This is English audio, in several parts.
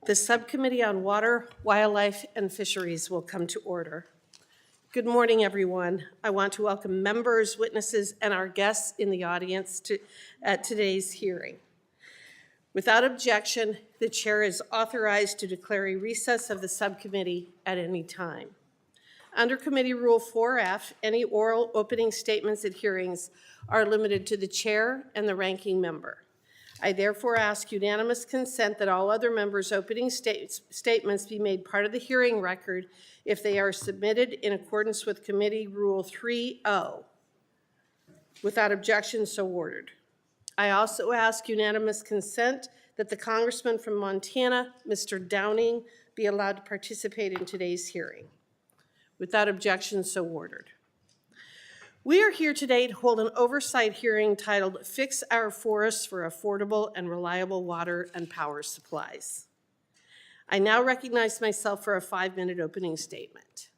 The Subcommittee on Water, Wildlife, and Fisheries will come to order. Good morning, everyone. I want to welcome members, witnesses, and our guests in the audience at today's hearing. Without objection, the chair is authorized to declare a recess of the subcommittee at any time. Under Committee Rule 4F, any oral opening statements at hearings are limited to the chair and the ranking member. I therefore ask unanimous consent that all other members' opening statements be made part of the hearing record if they are submitted in accordance with Committee Rule 3.0. Without objection, so ordered. I also ask unanimous consent that the Congressman from Montana, Mr. Downing, be allowed to participate in today's hearing. Without objection, so ordered. We are here today to hold an oversight hearing titled Fix Our Forests for Affordable and Reliable Water and Power Supplies. I now recognize myself for a 5-minute opening statement.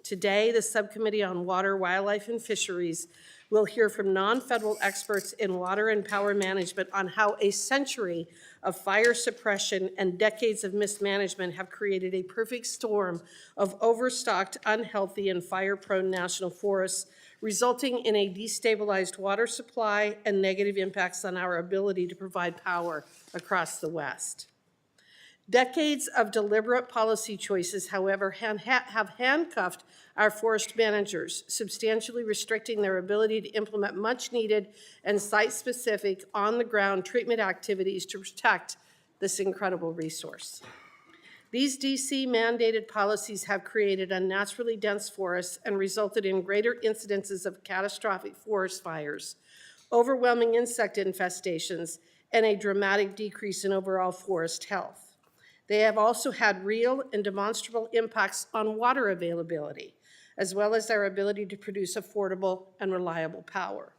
Today, the Subcommittee on Water, Wildlife, and Fisheries will hear from non-federal experts in water and power management on how a century of fire suppression and decades of mismanagement have created a perfect storm of overstocked, unhealthy, and fire-prone national forests, resulting in a destabilized water supply and negative impacts on our ability to provide power across the West. Decades of deliberate policy choices, however, have handcuffed our forest managers, substantially restricting their ability to implement much-needed and site-specific, on-the-ground treatment activities to protect this incredible resource. These DC-mandated policies have created unnaturally dense forests and resulted in greater incidences of catastrophic forest fires, overwhelming insect infestations, and a dramatic decrease in overall forest health. They have also had real and demonstrable impacts on water availability, as well as our ability to produce affordable and reliable power.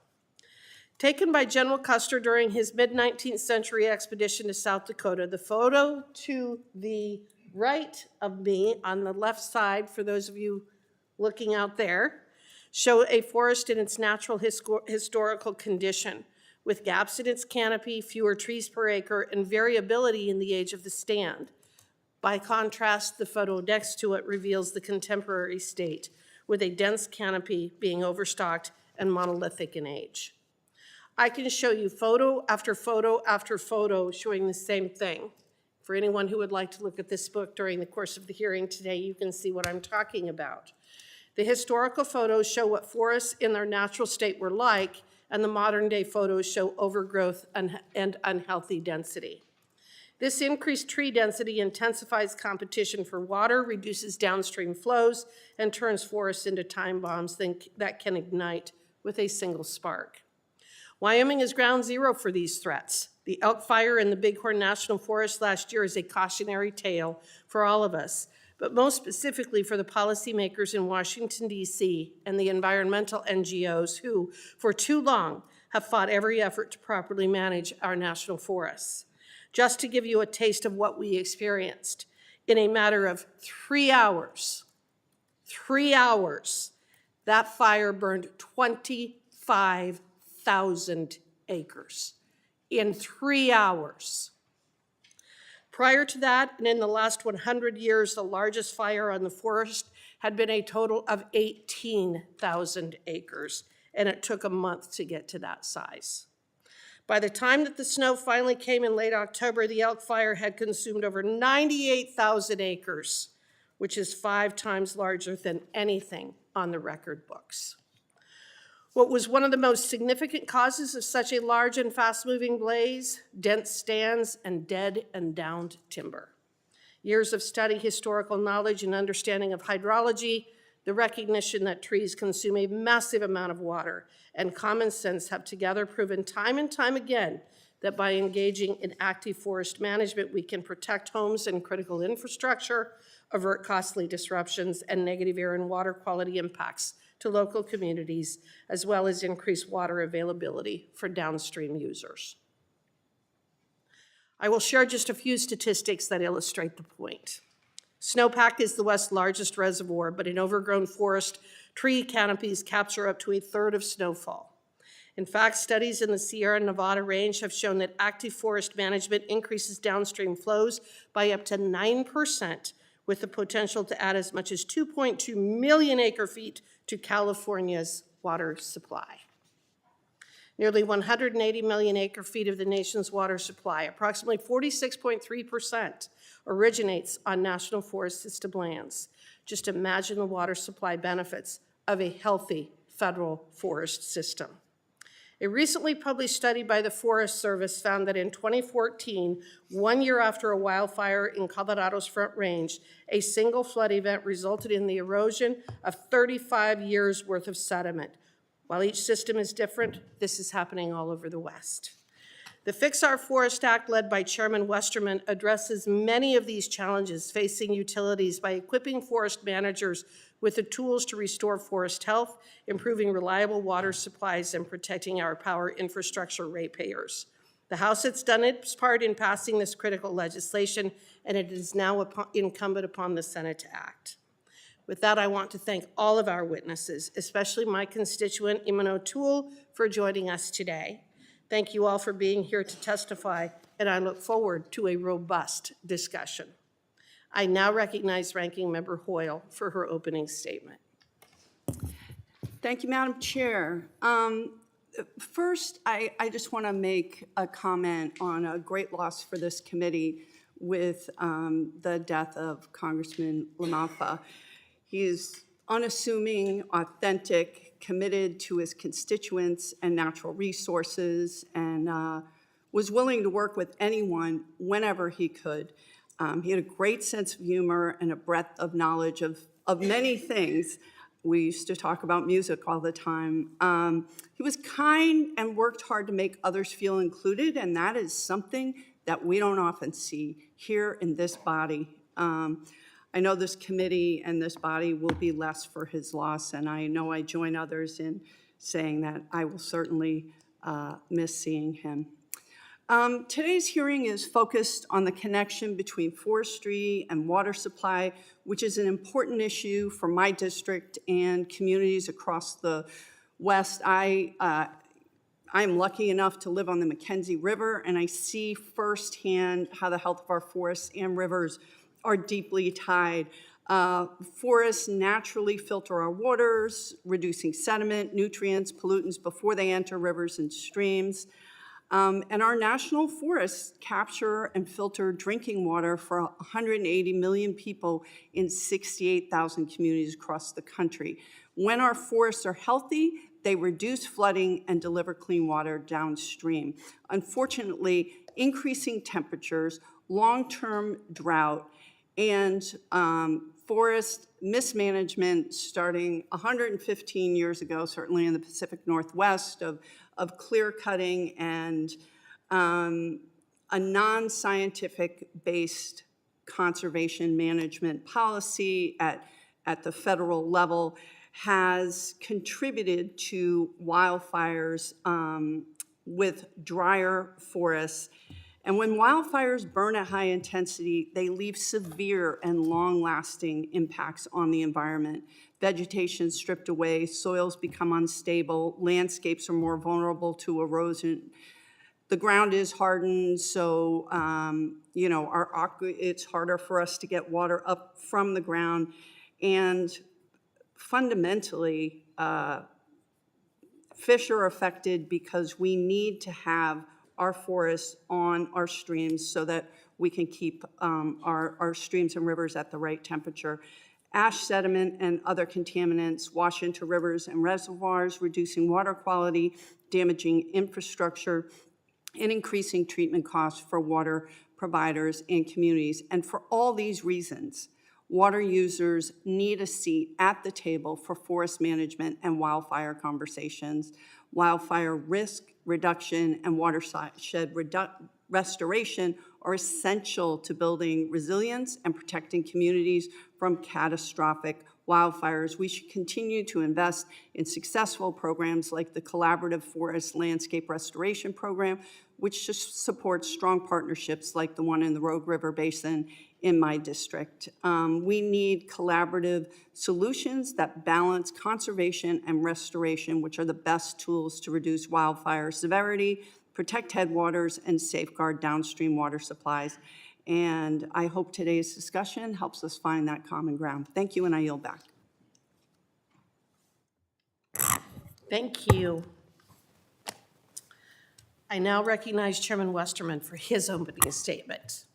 Taken by General Custer during his mid-19th century expedition to South Dakota, the photo to the right of me, on the left side, for those of you looking out there, show a forest in its natural historical condition, with gaps in its canopy, fewer trees per acre, and variability in the age of the stand. By contrast, the photo next to it reveals the contemporary state, with a dense canopy being overstocked and monolithic in age. I can show you photo after photo after photo showing the same thing. For anyone who would like to look at this book during the course of the hearing today, you can see what I'm talking about. The historical photos show what forests in their natural state were like, and the modern day photos show overgrowth and unhealthy density. This increased tree density intensifies competition for water, reduces downstream flows, and turns forests into time bombs that can ignite with a single spark. Wyoming is ground zero for these threats. The elk fire in the Bighorn National Forest last year is a cautionary tale for all of us, but most specifically for the policymakers in Washington, D.C. and the environmental NGOs who, for too long, have fought every effort to properly manage our national forests. Just to give you a taste of what we experienced, in a matter of 3 hours, that fire burned 25,000 acres in 3 hours. Prior to that, and in the last 100 years, the largest fire on the forest had been a total of 18,000 acres, and it took a month to get to that size. By the time that the snow finally came in late October, the elk fire had consumed over 98,000 acres, which is 5 times larger than anything on the record books. What was one of the most significant causes of such a large and fast-moving blaze? Dense stands and dead and downed timber. Years of study, historical knowledge, and understanding of hydrology, the recognition that trees consume a massive amount of water, and common sense have together proven time and time again that by engaging in active forest management, we can protect homes and critical infrastructure, avert costly disruptions and negative air and water quality impacts to local communities, as well as increase water availability for downstream users. I will share just a few statistics that illustrate the point. Snowpack is the West's largest reservoir, but in overgrown forest, tree canopies capture up to 1/3 of snowfall. In fact, studies in the Sierra Nevada range have shown that active forest management increases downstream flows by up to 9%, with the potential to add as much as 2.2 million acre-feet to California's water supply. Nearly 180 million acre-feet of the nation's water supply, approximately 46.3%, originates on National Forest System lands. Just imagine the water supply benefits of a healthy federal forest system. A recently published study by the Forest Service found that in 2014, 1 year after a wildfire in Colorado's Front Range, a single flood event resulted in the erosion of 35 years' worth of sediment. While each system is different, this is happening all over the West. The Fix Our Forest Act, led by Chairman Westerman, addresses many of these challenges facing utilities by equipping forest managers with the tools to restore forest health, improving reliable water supplies, and protecting our power infrastructure ratepayers. The House has done its part in passing this critical legislation, and it is now incumbent upon the Senate to act. With that, I want to thank all of our witnesses, especially my constituent, Eamon O'Toole, for joining us today. Thank you all for being here to testify, and I look forward to a robust discussion. I now recognize Ranking Member Hoyle for her opening statement. Thank you, Madam Chair. First, I just want to make a comment on a great loss for this committee with the death of Congressman LaMalfa. He is unassuming, authentic, committed to his constituents and natural resources, and was willing to work with anyone whenever he could. He had a great sense of humor and a breadth of knowledge of many things. We used to talk about music all the time. He was kind and worked hard to make others feel included, and that is something that we don't often see here in this body. I know this committee and this body will be less for his loss, and I know I join others in saying that I will certainly miss seeing him. Today's hearing is focused on the connection between forestry and water supply, which is an important issue for my district and communities across the West. I'm lucky enough to live on the Mackenzie River, and I see firsthand how the health of our forests and rivers are deeply tied. Forests naturally filter our waters, reducing sediment, nutrients, pollutants before they enter rivers and streams. And our national forests capture and filter drinking water for 180 million people in 68,000 communities across the country. When our forests are healthy, they reduce flooding and deliver clean water downstream. Unfortunately, increasing temperatures, long-term drought, and forest mismanagement starting 115 years ago, certainly in the Pacific Northwest, of clear cutting and a non-scientific based conservation management policy at the federal level has contributed to wildfires with drier forests. And when wildfires burn at high intensity, they leave severe and long-lasting impacts on the environment. Vegetation stripped away, soils become unstable, landscapes are more vulnerable to erosion. The ground is hardened, so it's harder for us to get water up from the ground. And fundamentally, fish are affected because we need to have our forests on our streams so that we can keep our streams and rivers at the right temperature. Ash sediment and other contaminants wash into rivers and reservoirs, reducing water quality, damaging infrastructure, and increasing treatment costs for water providers and communities. And for all these reasons, water users need a seat at the table for forest management and wildfire conversations. Wildfire risk reduction and watershed restoration are essential to building resilience and protecting communities from catastrophic wildfires. We should continue to invest in successful programs like the Collaborative Forest Landscape Restoration Program, which supports strong partnerships like the one in the Rogue River Basin in my district. We need collaborative solutions that balance conservation and restoration, which are the best tools to reduce wildfire severity, protect headwaters, and safeguard downstream water supplies. And I hope today's discussion helps us find that common ground. Thank you, and I yield back. Thank you. I now recognize Chairman Westerman for his opening statement.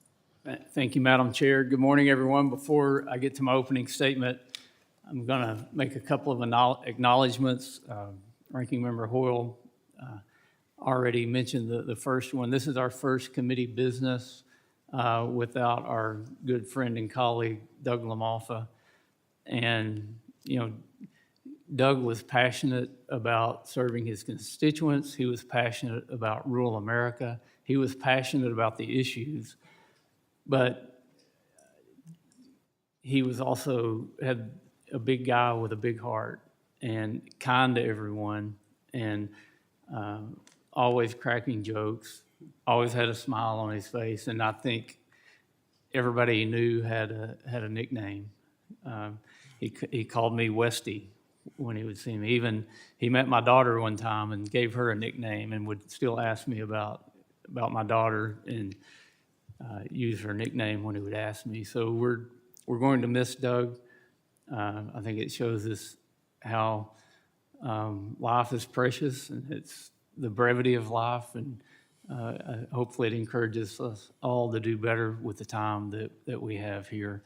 Thank you, Madam Chair. Good morning, everyone. Before I get to my opening statement, I'm going to make a couple of acknowledgments. Ranking Member Hoyle already mentioned the first one. This is our first committee business without our good friend and colleague, Doug LaMalfa. And, you know, Doug was passionate about serving his constituents. He was passionate about rural America. He was passionate about the issues. But he was also had a big guy with a big heart and kind to everyone, and always cracking jokes, always had a smile on his face. And I think everybody he knew had a nickname. He called me Westy when he would see me. Even he met my daughter one time and gave her a nickname, and would still ask me about my daughter and use her nickname when he would ask me. So we're going to miss Doug. I think it shows us how life is precious, and it's the brevity of life, and hopefully it encourages us all to do better with the time that we have here.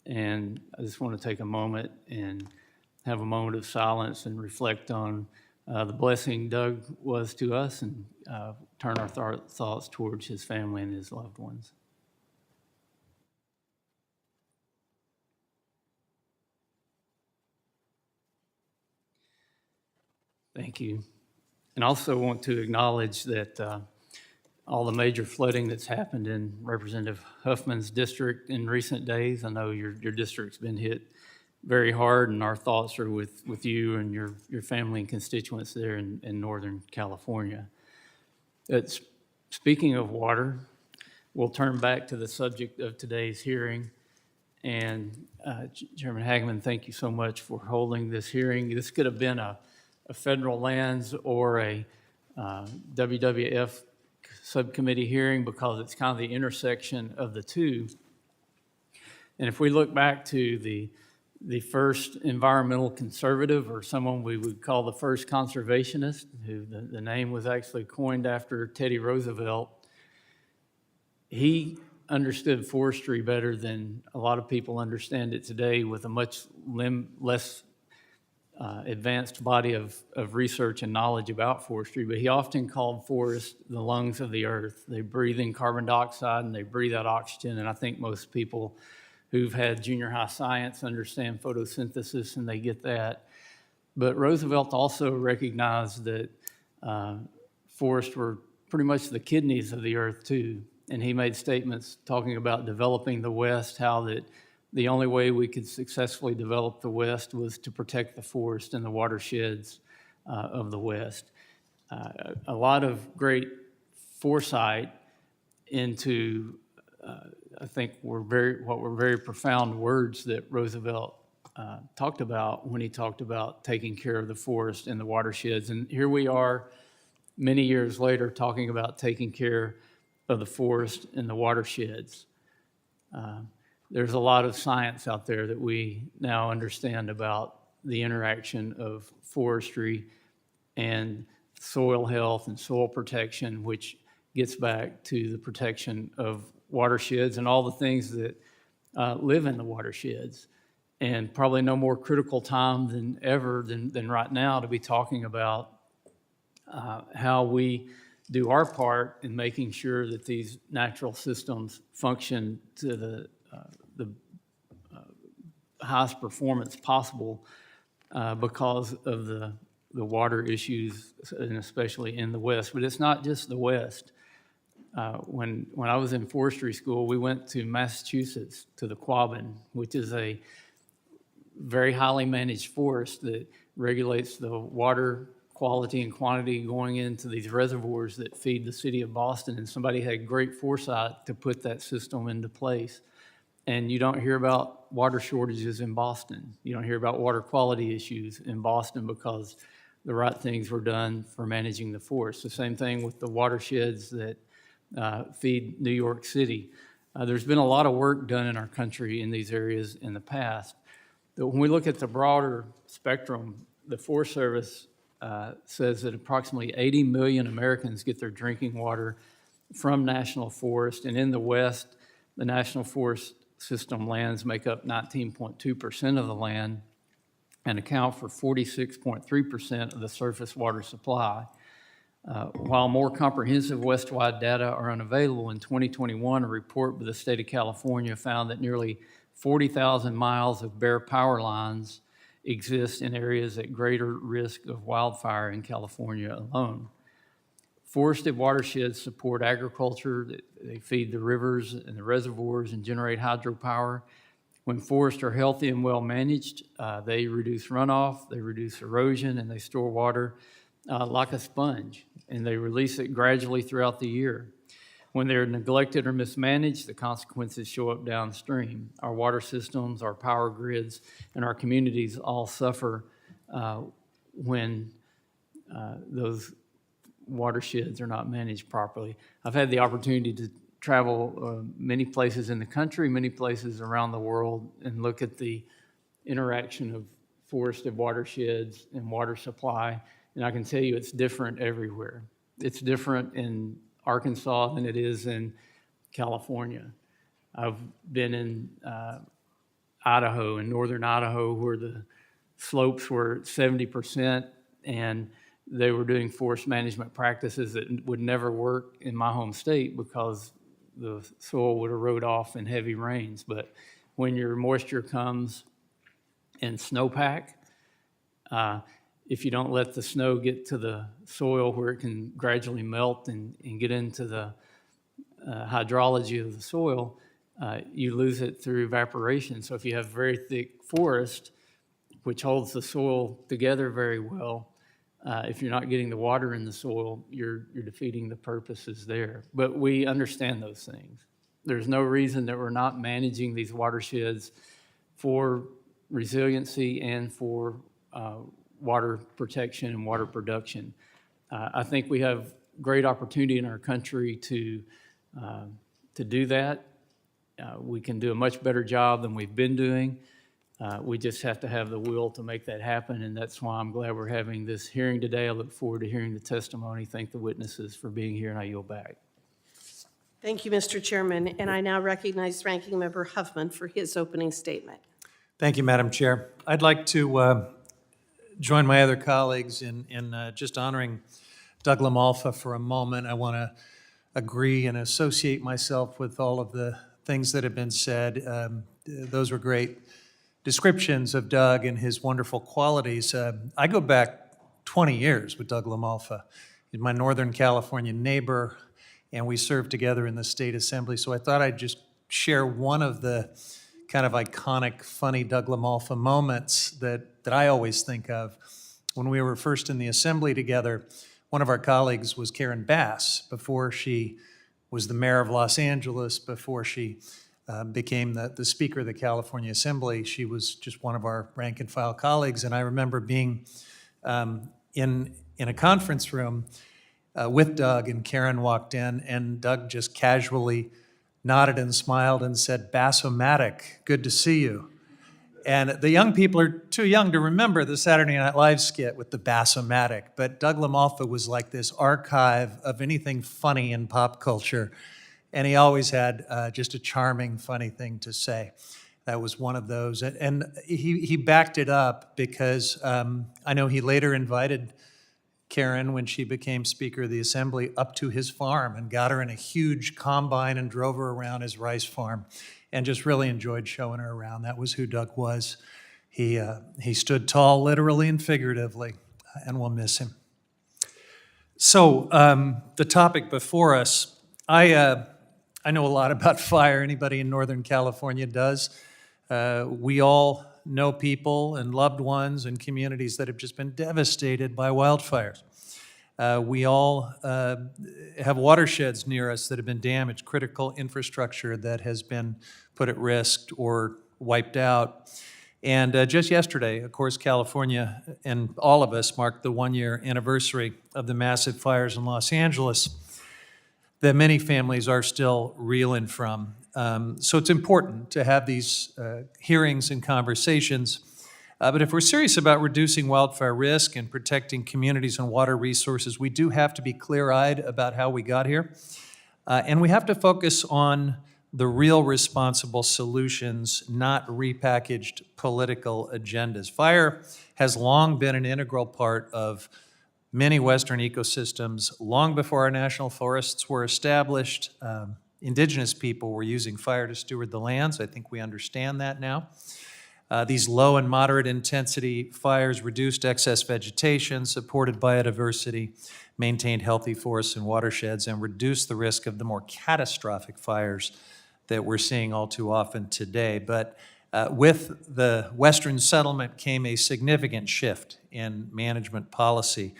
And I just want to take a moment and have a moment of silence and reflect on the blessing Doug was to us, and turn our thoughts towards his family and his loved ones. Thank you. And also want to acknowledge that all the major flooding that's happened in Representative Huffman's district in recent days. I know your district's been hit very hard, and our thoughts are with you and your family and constituents there in Northern California. Speaking of water, we'll turn back to the subject of today's hearing. And Chairman Hageman, thank you so much for holding this hearing. This could have been a federal lands or a WWF subcommittee hearing, because it's kind of the intersection of the two. And if we look back to the first environmental conservative, or someone we would call the first conservationist, who the name was actually coined after Teddy Roosevelt, he understood forestry better than a lot of people understand it today, with a much less advanced body of research and knowledge about forestry. But he often called forests the lungs of the earth. They breathe in carbon dioxide and they breathe out oxygen. And I think most people who've had junior high science understand photosynthesis, and they get that. But Roosevelt also recognized that forests were pretty much the kidneys of the earth too. And he made statements talking about developing the West, how that the only way we could successfully develop the West was to protect the forest and the watersheds of the West. A lot of great foresight into, I think, were very profound words that Roosevelt talked about when he talked about taking care of the forest and the watersheds. And here we are many years later talking about taking care of the forest and the watersheds. There's a lot of science out there that we now understand about the interaction of forestry and soil health and soil protection, which gets back to the protection of watersheds and all the things that live in the watersheds. And probably no more critical time than ever than right now to be talking about how we do our part in making sure that these natural systems function to the highest performance possible because of the water issues, and especially in the West. But it's not just the West. When I was in forestry school, we went to Massachusetts, to the Quabbin, which is a very highly managed forest that regulates the water quality and quantity going into these reservoirs that feed the city of Boston. And somebody had great foresight to put that system into place. And you don't hear about water shortages in Boston. You don't hear about water quality issues in Boston because the right things were done for managing the forest. The same thing with the watersheds that feed New York City. There's been a lot of work done in our country in these areas in the past. But when we look at the broader spectrum, the Forest Service says that approximately 80 million Americans get their drinking water from national forest. And in the West, the national forest system lands make up 19.2% of the land and account for 46.3% of the surface water supply. While more comprehensive West-wide data are unavailable, in 2021, a report by the state of California found that nearly 40,000 miles of bare power lines exist in areas at greater risk of wildfire in California alone. Forested watersheds support agriculture. They feed the rivers and the reservoirs and generate hydropower. When forests are healthy and well managed, they reduce runoff, they reduce erosion, and they store water like a sponge, and they release it gradually throughout the year. When they're neglected or mismanaged, the consequences show up downstream. Our water systems, our power grids, and our communities all suffer when those watersheds are not managed properly. I've had the opportunity to travel many places in the country, many places around the world, and look at the interaction of forested watersheds and water supply, and I can tell you it's different everywhere. It's different in Arkansas than it is in California. I've been in Idaho, in northern Idaho, where the slopes were 70%, and they were doing forest management practices that would never work in my home state because the soil would erode off in heavy rains. But when your moisture comes in snowpack, if you don't let the snow get to the soil where it can gradually melt and get into the hydrology of the soil, you lose it through evaporation. So if you have very thick forest, which holds the soil together very well, if you're not getting the water in the soil, you're defeating the purposes there. But we understand those things. There's no reason that we're not managing these watersheds for resiliency and for water protection and water production. I think we have great opportunity in our country to do that. We can do a much better job than we've been doing. We just have to have the will to make that happen, and that's why I'm glad we're having this hearing today. I look forward to hearing the testimony. Thank the witnesses for being here, and I yield back. Thank you, Mr. Chairman, and I now recognize Ranking Member Huffman for his opening statement. Thank you, Madam Chair. I'd like to join my other colleagues in just honoring Doug LaMalfa for a moment. I want to agree and associate myself with all of the things that have been said. Those were great descriptions of Doug and his wonderful qualities. I go back 20 years with Doug LaMalfa. He's my Northern California neighbor, and we served together in the State Assembly. So I thought I'd just share one of the kind of iconic, funny Doug LaMalfa moments that I always think of. When we were first in the Assembly together, one of our colleagues was Karen Bass, before she was the mayor of Los Angeles, before she became the Speaker of the California Assembly. She was just one of our rank and file colleagues, and I remember being in a conference room with Doug, and Karen walked in, and Doug just casually nodded and smiled and said, "Bass-o-matic, good to see you." And the young people are too young to remember the Saturday Night Live skit with the Bass-o-matic, but Doug LaMalfa was like this archive of anything funny in pop culture, and he always had just a charming, funny thing to say. That was one of those, and he backed it up because I know he later invited Karen, when she became Speaker of the Assembly, up to his farm and got her in a huge combine and drove her around his rice farm, and just really enjoyed showing her around. That was who Doug was. He stood tall, literally and figuratively, and we'll miss him. So the topic before us, I know a lot about fire. Anybody in Northern California does. We all know people and loved ones and communities that have just been devastated by wildfires. We all have watersheds near us that have been damaged, critical infrastructure that has been put at risk or wiped out. And just yesterday, of course, California and all of us marked the one-year anniversary of the massive fires in Los Angeles that many families are still reeling from. So it's important to have these hearings and conversations. But if we're serious about reducing wildfire risk and protecting communities and water resources, we do have to be clear-eyed about how we got here. And we have to focus on the real responsible solutions, not repackaged political agendas. Fire has long been an integral part of many Western ecosystems. Long before our national forests were established, indigenous people were using fire to steward the lands. I think we understand that now. These low and moderate intensity fires reduced excess vegetation, supported biodiversity, maintained healthy forests and watersheds, and reduced the risk of the more catastrophic fires that we're seeing all too often today. But with the Western settlement came a significant shift in management policy,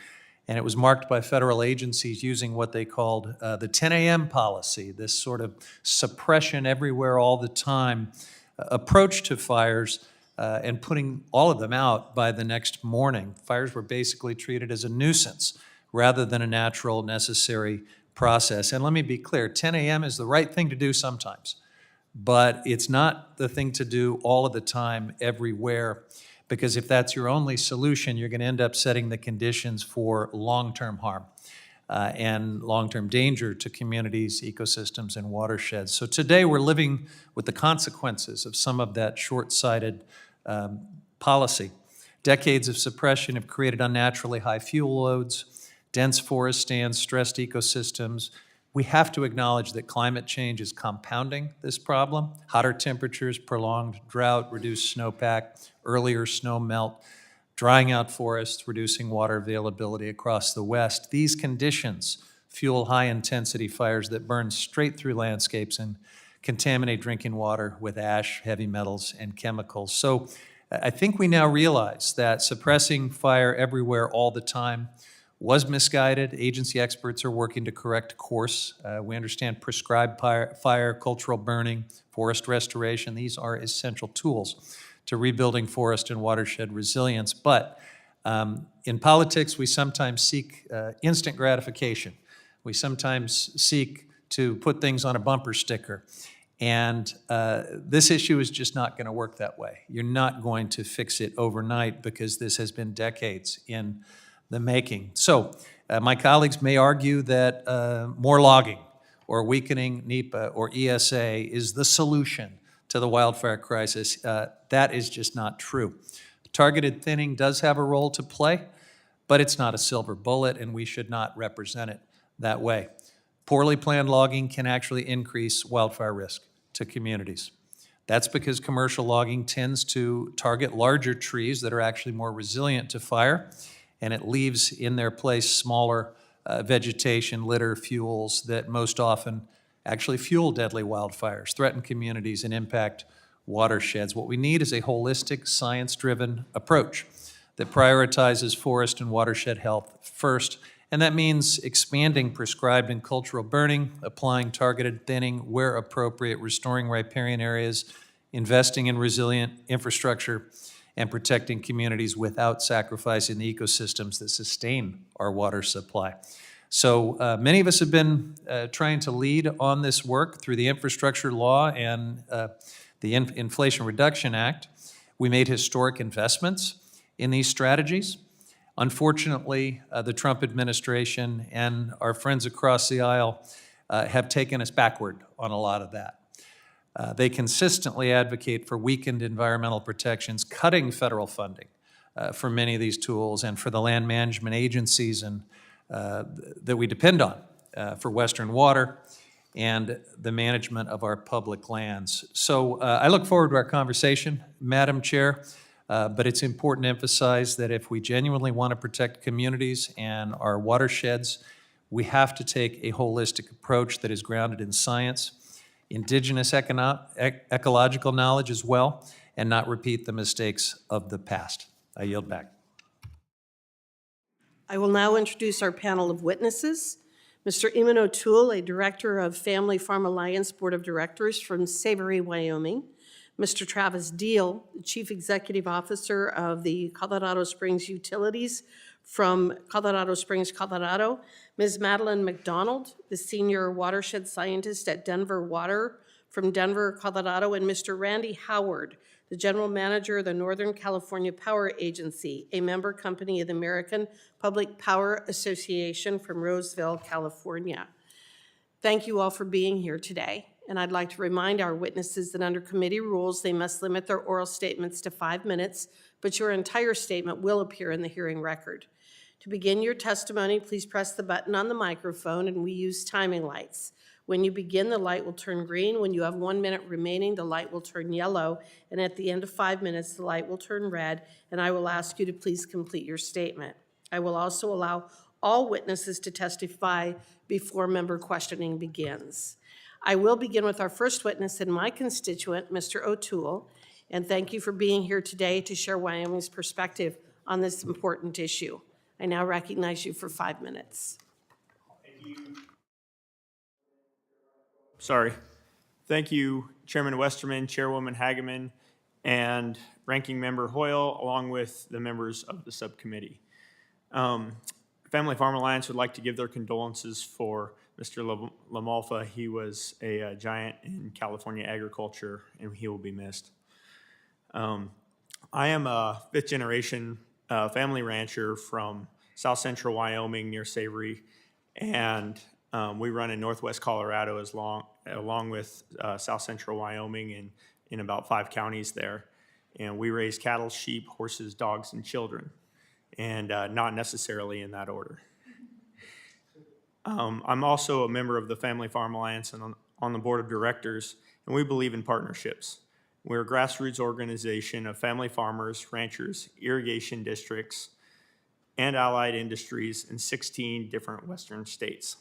and it was marked by federal agencies using what they called the 10 a.m. policy, this sort of suppression everywhere all the time approach to fires, and putting all of them out by the next morning. Fires were basically treated as a nuisance rather than a natural, necessary process. And let me be clear, 10 a.m. is the right thing to do sometimes, but it's not the thing to do all of the time, everywhere, because if that's your only solution, you're going to end up setting the conditions for long-term harm and long-term danger to communities, ecosystems, and watersheds. So today we're living with the consequences of some of that short-sighted policy. Decades of suppression have created unnaturally high fuel loads, dense forest stands, stressed ecosystems. We have to acknowledge that climate change is compounding this problem. Hotter temperatures, prolonged drought, reduced snowpack, earlier snow melt, drying out forests, reducing water availability across the West. These conditions fuel high-intensity fires that burn straight through landscapes and contaminate drinking water with ash, heavy metals, and chemicals. So I think we now realize that suppressing fire everywhere all the time was misguided. Agency experts are working to correct course. We understand prescribed fire, cultural burning, forest restoration. These are essential tools to rebuilding forest and watershed resilience. But in politics, we sometimes seek instant gratification. We sometimes seek to put things on a bumper sticker. And this issue is just not going to work that way. You're not going to fix it overnight because this has been decades in the making. So my colleagues may argue that more logging or weakening NEPA or ESA is the solution to the wildfire crisis. That is just not true. Targeted thinning does have a role to play, but it's not a silver bullet, and we should not represent it that way. Poorly planned logging can actually increase wildfire risk to communities. That's because commercial logging tends to target larger trees that are actually more resilient to fire, and it leaves in their place smaller vegetation, litter, fuels that most often actually fuel deadly wildfires, threaten communities, and impact watersheds. What we need is a holistic, science-driven approach that prioritizes forest and watershed health first, and that means expanding prescribed and cultural burning, applying targeted thinning where appropriate, restoring riparian areas, investing in resilient infrastructure, and protecting communities without sacrificing the ecosystems that sustain our water supply. So many of us have been trying to lead on this work through the infrastructure law and the Inflation Reduction Act. We made historic investments in these strategies. Unfortunately, the Trump administration and our friends across the aisle have taken us backward on a lot of that. They consistently advocate for weakened environmental protections, cutting federal funding for many of these tools and for the land management agencies and that we depend on for Western water and the management of our public lands. So I look forward to our conversation, Madam Chair, but it's important to emphasize that if we genuinely want to protect communities and our watersheds, we have to take a holistic approach that is grounded in science, indigenous ecological knowledge as well, and not repeat the mistakes of the past. I yield back. I will now introduce our panel of witnesses. Mr. Eamon O'Toole, a Director of Family Farm Alliance Board of Directors from Savory, Wyoming. Mr. Travis Deal, the Chief Executive Officer of the Colorado Springs Utilities from Colorado Springs, Colorado. Ms. Madeline McDonald, the Senior Watershed Scientist at Denver Water from Denver, Colorado. And Mr. Randy Howard, the General Manager of the Northern California Power Agency, a member company of the American Public Power Association from Roseville, California. Thank you all for being here today. And I'd like to remind our witnesses that under committee rules, they must limit their oral statements to 5 minutes, but your entire statement will appear in the hearing record. To begin your testimony, please press the button on the microphone, and we use timing lights. When you begin, the light will turn green. When you have 1 minute remaining, the light will turn yellow. And at the end of 5 minutes, the light will turn red, and I will ask you to please complete your statement. I will also allow all witnesses to testify before member questioning begins. I will begin with our first witness and my constituent, Mr. O'Toole, and thank you for being here today to share Wyoming's perspective on this important issue. I now recognize you for 5 minutes. Thank you, Chairman Westerman, Chairwoman Hageman, and Ranking Member Hoyle, along with the members of the subcommittee. Family Farm Alliance would like to give their condolences for Mr. LaMalfa. He was a giant in California agriculture, and he will be missed. I am a fifth-generation family rancher from South Central Wyoming near Savory, and we run in Northwest Colorado along with South Central Wyoming and in about 5 counties there. And we raise cattle, sheep, horses, dogs, and children, and not necessarily in that order. I'm also a member of the Family Farm Alliance and on the board of directors, and we believe in partnerships. We're a grassroots organization of family farmers, ranchers, irrigation districts, and allied industries in 16 different western states.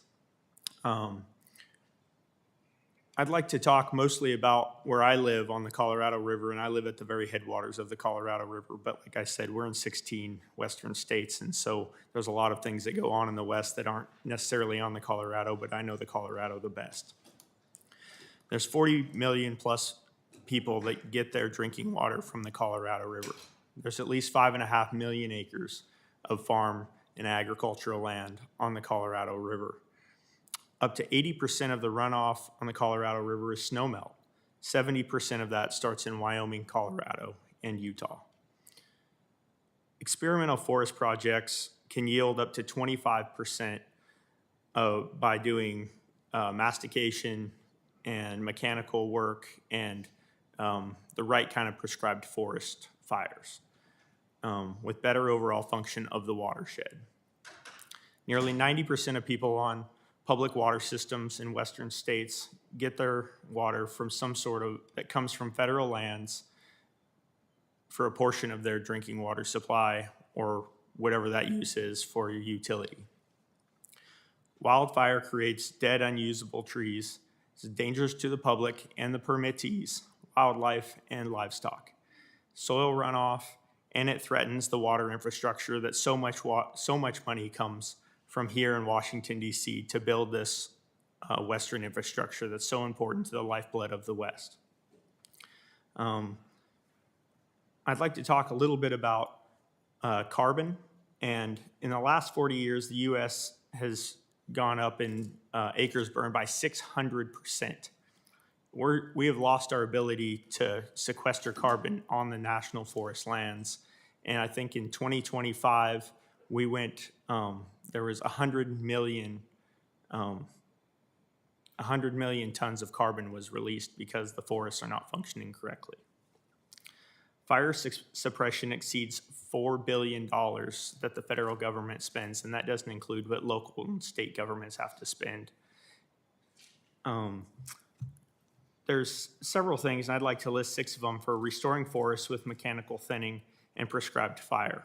I'd like to talk mostly about where I live on the Colorado River, and I live at the very headwaters of the Colorado River. But like I said, we're in 16 western states, and so there's a lot of things that go on in the west that aren't necessarily on the Colorado, but I know the Colorado the best. There's 40 million plus people that get their drinking water from the Colorado River. There's at least 5.5 million acres of farm and agricultural land on the Colorado River. Up to 80% of the runoff on the Colorado River is snowmelt. 70% of that starts in Wyoming, Colorado, and Utah. Experimental forest projects can yield up to 25% by doing mastication and mechanical work and the right kind of prescribed forest fires with better overall function of the watershed. Nearly 90% of people on public water systems in western states get their water from some sort of, that comes from federal lands for a portion of their drinking water supply or whatever that use is for your utility. Wildfire creates dead, unusable trees. It's dangerous to the public and the permittees, wildlife, and livestock. Soil runoff, and it threatens the water infrastructure that so much money comes from here in Washington, D.C. to build this Western infrastructure that's so important to the lifeblood of the West. I'd like to talk a little bit about carbon. And in the last 40 years, the U.S. has gone up in acres burned by 600%. We have lost our ability to sequester carbon on the national forest lands. And I think in 2025, we went, there was 100 million tons of carbon was released because the forests are not functioning correctly. Fire suppression exceeds $4 billion that the federal government spends, and that doesn't include what local and state governments have to spend. There's several things, and I'd like to list 6 of them for restoring forests with mechanical thinning and prescribed fire.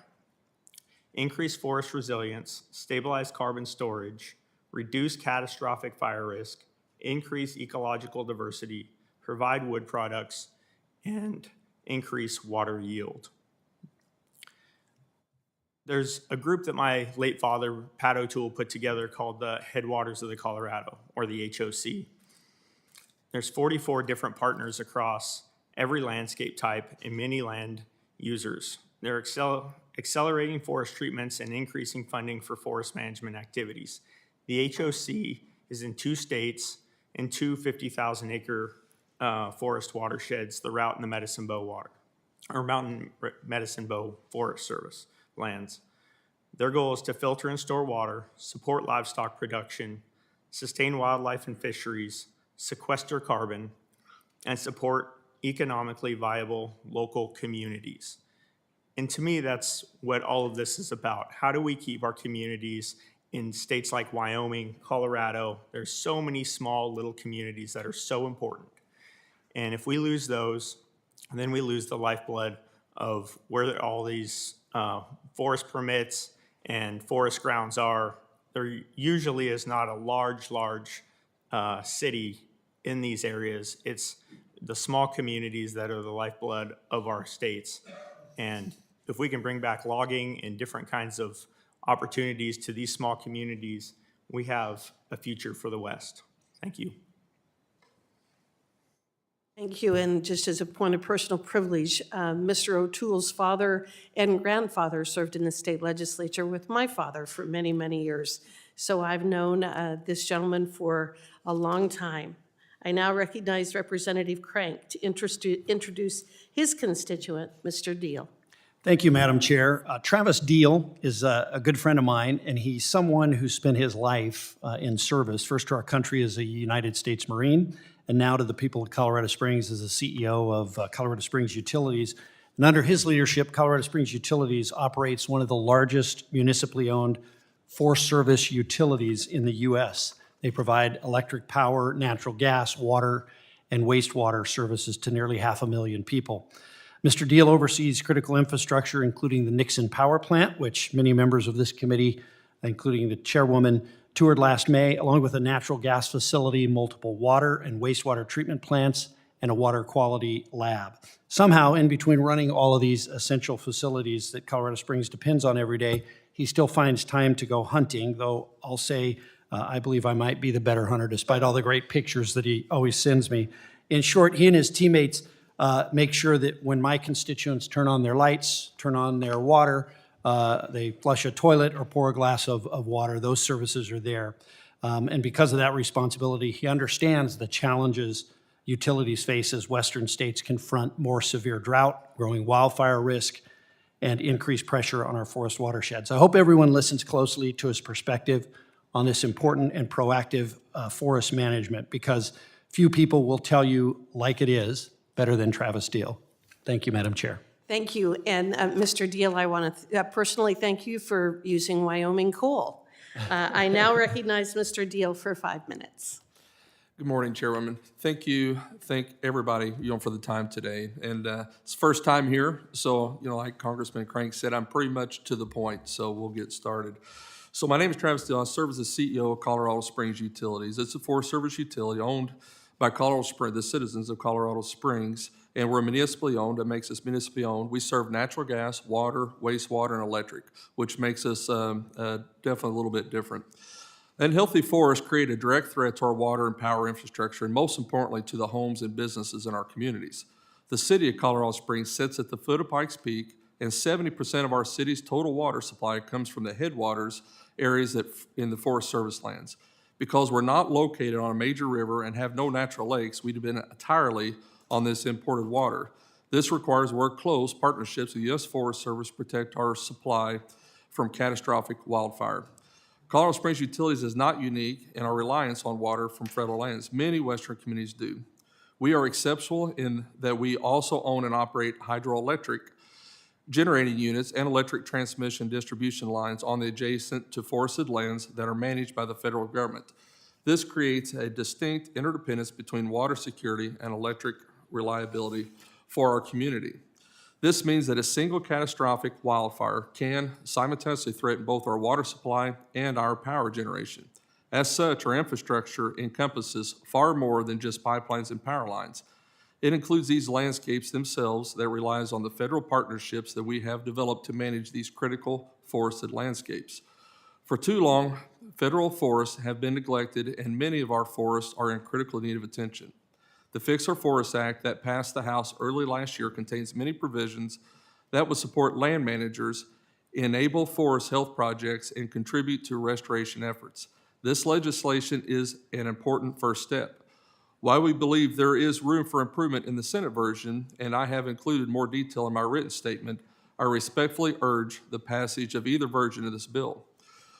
Increase forest resilience, stabilize carbon storage, reduce catastrophic fire risk, increase ecological diversity, provide wood products, and increase water yield. There's a group that my late father, Pat O'Toole, put together called the Headwaters of the Colorado, or the HOC. There's 44 different partners across every landscape type and many land users. They're accelerating forest treatments and increasing funding for forest management activities. The HOC is in 2 states and 2 50,000-acre forest watersheds, the Route and the Medicine Bow Mountain Medicine Bow Forest Service lands. Their goal is to filter and store water, support livestock production, sustain wildlife and fisheries, sequester carbon, and support economically viable local communities. And to me, that's what all of this is about. How do we keep our communities in states like Wyoming, Colorado? There's so many small little communities that are so important. And if we lose those, then we lose the lifeblood of where all these forest permits and forest grounds are. There usually is not a large city in these areas. It's the small communities that are the lifeblood of our states. And if we can bring back logging and different kinds of opportunities to these small communities, we have a future for the West. Thank you. Thank you, and just as a point of personal privilege, Mr. O'Toole's father and grandfather served in the state legislature with my father for many, many years. So I've known this gentleman for a long time. I now recognize Representative Crank to introduce his constituent, Mr. Deal. Thank you, Madam Chair. Travis Deal is a good friend of mine, and he's someone who spent his life in service, first to our country as a United States Marine, and now to the people of Colorado Springs as the CEO of Colorado Springs Utilities. And under his leadership, Colorado Springs Utilities operates one of the largest municipally owned Forest Service utilities in the U.S. They provide electric power, natural gas, water, and wastewater services to nearly 500,000 people. Mr. Deal oversees critical infrastructure, including the Nixon Power Plant, which many members of this committee, including the chairwoman, toured last May, along with a natural gas facility, multiple water and wastewater treatment plants, and a water quality lab. Somehow, in between running all of these essential facilities that Colorado Springs depends on every day, he still finds time to go hunting, though I'll say I believe I might be the better hunter, despite all the great pictures that he always sends me. In short, he and his teammates make sure that when my constituents turn on their lights, turn on their water, they flush a toilet or pour a glass of water, those services are there. And because of that responsibility, he understands the challenges utilities face as western states confront more severe drought, growing wildfire risk, and increased pressure on our forest watersheds. I hope everyone listens closely to his perspective on this important and proactive forest management, because few people will tell you like it is better than Travis Deal. Thank you, Madam Chair. Thank you, and Mr. Deal, I want to personally thank you for using Wyoming coal. I now recognize Mr. Deal for 5 minutes. Good morning, Chairwoman. Thank you. Thank everybody, for the time today. And it's the first time here, so, like Congressman Crank said, I'm pretty much to the point, so we'll get started. So my name is Travis Deal. I serve as the CEO of Colorado Springs Utilities. It's a Forest Service utility owned by the citizens of Colorado Springs, and we're municipally owned. That makes us municipally owned. We serve natural gas, water, wastewater, and electric, which makes us definitely a little bit different. And healthy forests create a direct threat to our water and power infrastructure, and most importantly, to the homes and businesses in our communities. The city of Colorado Springs sits at the foot of Pikes Peak, and 70% of our city's total water supply comes from the headwaters areas in the Forest Service lands. Because we're not located on a major river and have no natural lakes, we depend entirely on this imported water. This requires close partnerships with the U.S. Forest Service to protect our supply from catastrophic wildfire. Colorado Springs Utilities is not unique in our reliance on water from federal lands. Many western communities do. We are exceptional in that we also own and operate hydroelectric generating units and electric transmission distribution lines on the adjacent to forested lands that are managed by the federal government. This creates a distinct interdependence between water security and electric reliability for our community. This means that a single catastrophic wildfire can simultaneously threaten both our water supply and our power generation. As such, our infrastructure encompasses far more than just pipelines and power lines. It includes these landscapes themselves that relies on the federal partnerships that we have developed to manage these critical forested landscapes. For too long, federal forests have been neglected, and many of our forests are in critical need of attention. The Fix Our Forests Act that passed the House early last year contains many provisions that would support land managers, enable forest health projects, and contribute to restoration efforts. This legislation is an important first step. While we believe there is room for improvement in the Senate version, and I have included more detail in my written statement, I respectfully urge the passage of either version of this bill.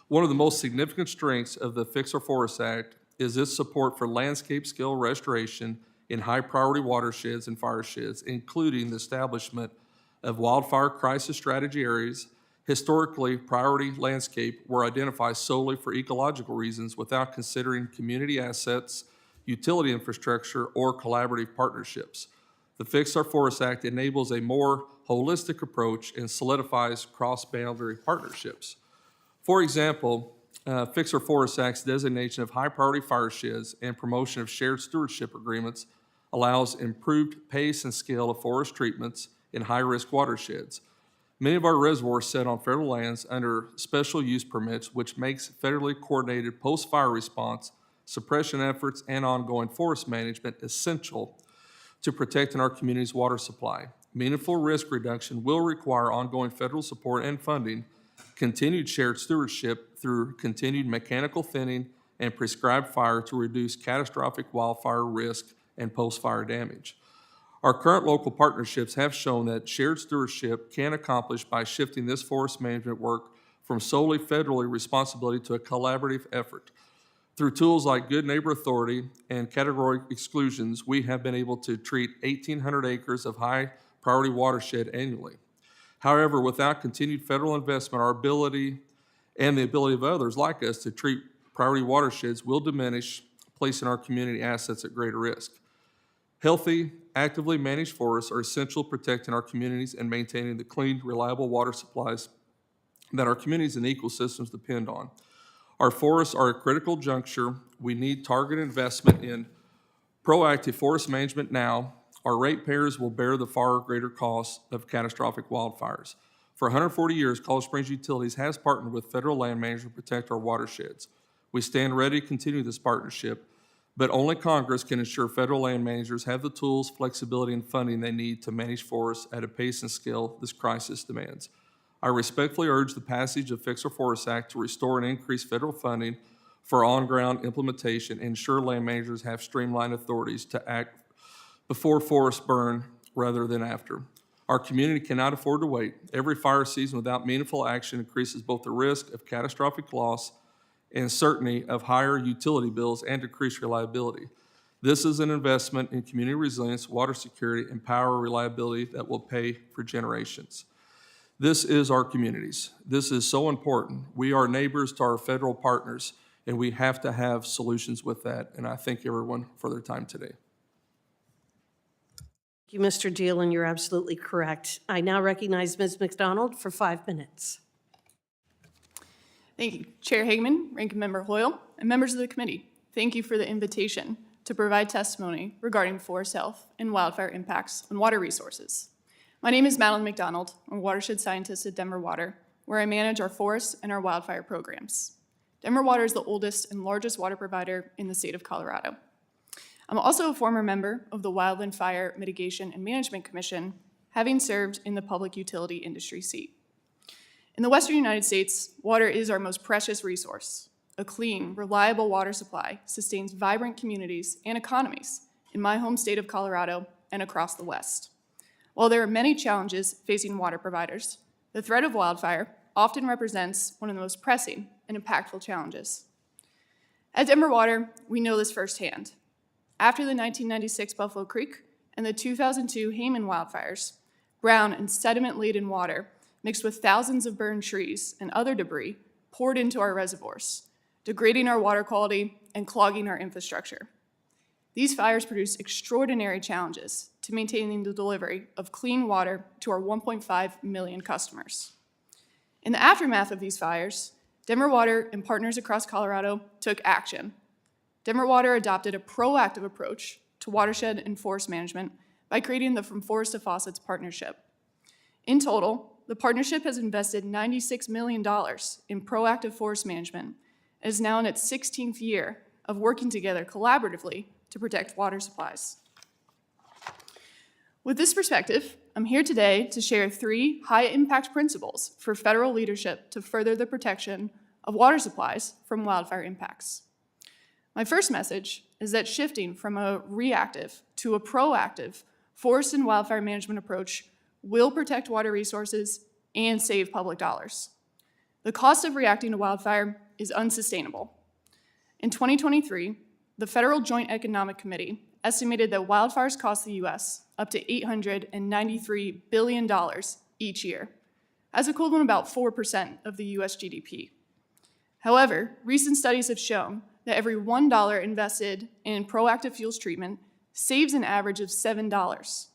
One of the most significant strengths of the Fix Our Forests Act is its support for landscape-scale restoration in high-priority watersheds and firesheds, including the establishment of wildfire crisis strategy areas. Historically, priority landscape were identified solely for ecological reasons without considering community assets, utility infrastructure, or collaborative partnerships. The Fix Our Forests Act enables a more holistic approach and solidifies cross-boundary partnerships. For example, Fix Our Forests Act's designation of high-priority firesheds and promotion of shared stewardship agreements allows improved pace and scale of forest treatments in high-risk watersheds. Many of our reservoirs sit on federal lands under special use permits, which makes federally coordinated post-fire response, suppression efforts, and ongoing forest management essential to protecting our community's water supply. Meaningful risk reduction will require ongoing federal support and funding, continued shared stewardship through continued mechanical thinning and prescribed fire to reduce catastrophic wildfire risk and post-fire damage. Our current local partnerships have shown that shared stewardship can accomplish by shifting this forest management work from solely federally responsibility to a collaborative effort. Through tools like Good Neighbor Authority and category exclusions, we have been able to treat 1,800 acres of high priority watershed annually. However, without continued federal investment, our ability and the ability of others like us to treat priority watersheds will diminish, placing our community assets at greater risk. Healthy, actively managed forests are essential to protecting our communities and maintaining the clean, reliable water supplies that our communities and ecosystems depend on. Our forests are a critical juncture. We need targeted investment in proactive forest management now. Our ratepayers will bear the far greater cost of catastrophic wildfires. For 140 years, College Springs Utilities has partnered with federal land managers to protect our watersheds. We stand ready to continue this partnership, but only Congress can ensure federal land managers have the tools, flexibility, and funding they need to manage forests at a pace and scale this crisis demands. I respectfully urge the passage of Fix Our Forests Act to restore and increase federal funding for on-ground implementation and ensure land managers have streamlined authorities to act before forests burn rather than after. Our community cannot afford to wait. Every fire season without meaningful action increases both the risk of catastrophic loss and certainty of higher utility bills and decreased reliability. This is an investment in community resilience, water security, and power reliability that will pay for generations. This is our communities. This is so important. We are neighbors to our federal partners, and we have to have solutions with that. And I thank everyone for their time today. Thank you, Mr. Deal, and you're absolutely correct. I now recognize Ms. McDonald for 5 minutes. Thank you. Chair Hageman, Ranking Member Hoyle, and members of the committee, thank you for the invitation to provide testimony regarding forest health and wildfire impacts on water resources. My name is Madeline McDonald. I'm a watershed scientist at Denver Water, where I manage our forests and our wildfire programs. Denver Water is the oldest and largest water provider in the state of Colorado. I'm also a former member of the Wildland Fire Mitigation and Management Commission, having served in the public utility industry seat. In the Western United States, water is our most precious resource. A clean, reliable water supply sustains vibrant communities and economies in my home state of Colorado and across the West. While there are many challenges facing water providers, the threat of wildfire often represents one of the most pressing and impactful challenges. At Denver Water, we know this firsthand. After the 1996 Buffalo Creek and the 2002 Hayman wildfires, brown and sediment-laden water mixed with thousands of burned trees and other debris poured into our reservoirs, degrading our water quality and clogging our infrastructure. These fires produced extraordinary challenges to maintaining the delivery of clean water to our 1.5 million customers. In the aftermath of these fires, Denver Water and partners across Colorado took action. Denver Water adopted a proactive approach to watershed and forest management by creating the From Forest to Faucets Partnership. In total, the partnership has invested $96 million in proactive forest management and is now in its 16th year of working together collaboratively to protect water supplies. With this perspective, I'm here today to share 3 high-impact principles for federal leadership to further the protection of water supplies from wildfire impacts. My first message is that shifting from a reactive to a proactive forest and wildfire management approach will protect water resources and save public dollars. The cost of reacting to wildfire is unsustainable. In 2023, the Federal Joint Economic Committee estimated that wildfires cost the U.S. up to $893 billion each year, as equivalent about 4% of the U.S. GDP. However, recent studies have shown that every $1 invested in proactive fuels treatment saves an average of $7.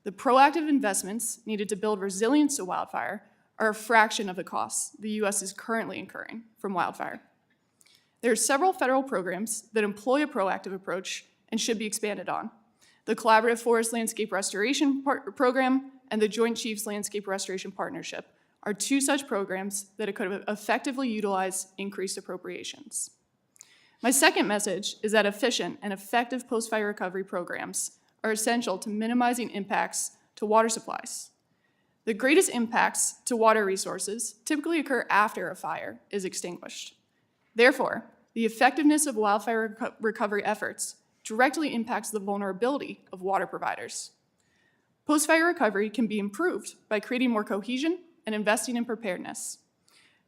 The proactive investments needed to build resilience to wildfire are a fraction of the costs the U.S. is currently incurring from wildfire. There are several federal programs that employ a proactive approach and should be expanded on. The Collaborative Forest Landscape Restoration Program and the Joint Chiefs Landscape Restoration Partnership are 2 such programs that could effectively utilize increased appropriations. My second message is that efficient and effective post-fire recovery programs are essential to minimizing impacts to water supplies. The greatest impacts to water resources typically occur after a fire is extinguished. Therefore, the effectiveness of wildfire recovery efforts directly impacts the vulnerability of water providers. Post-fire recovery can be improved by creating more cohesion and investing in preparedness.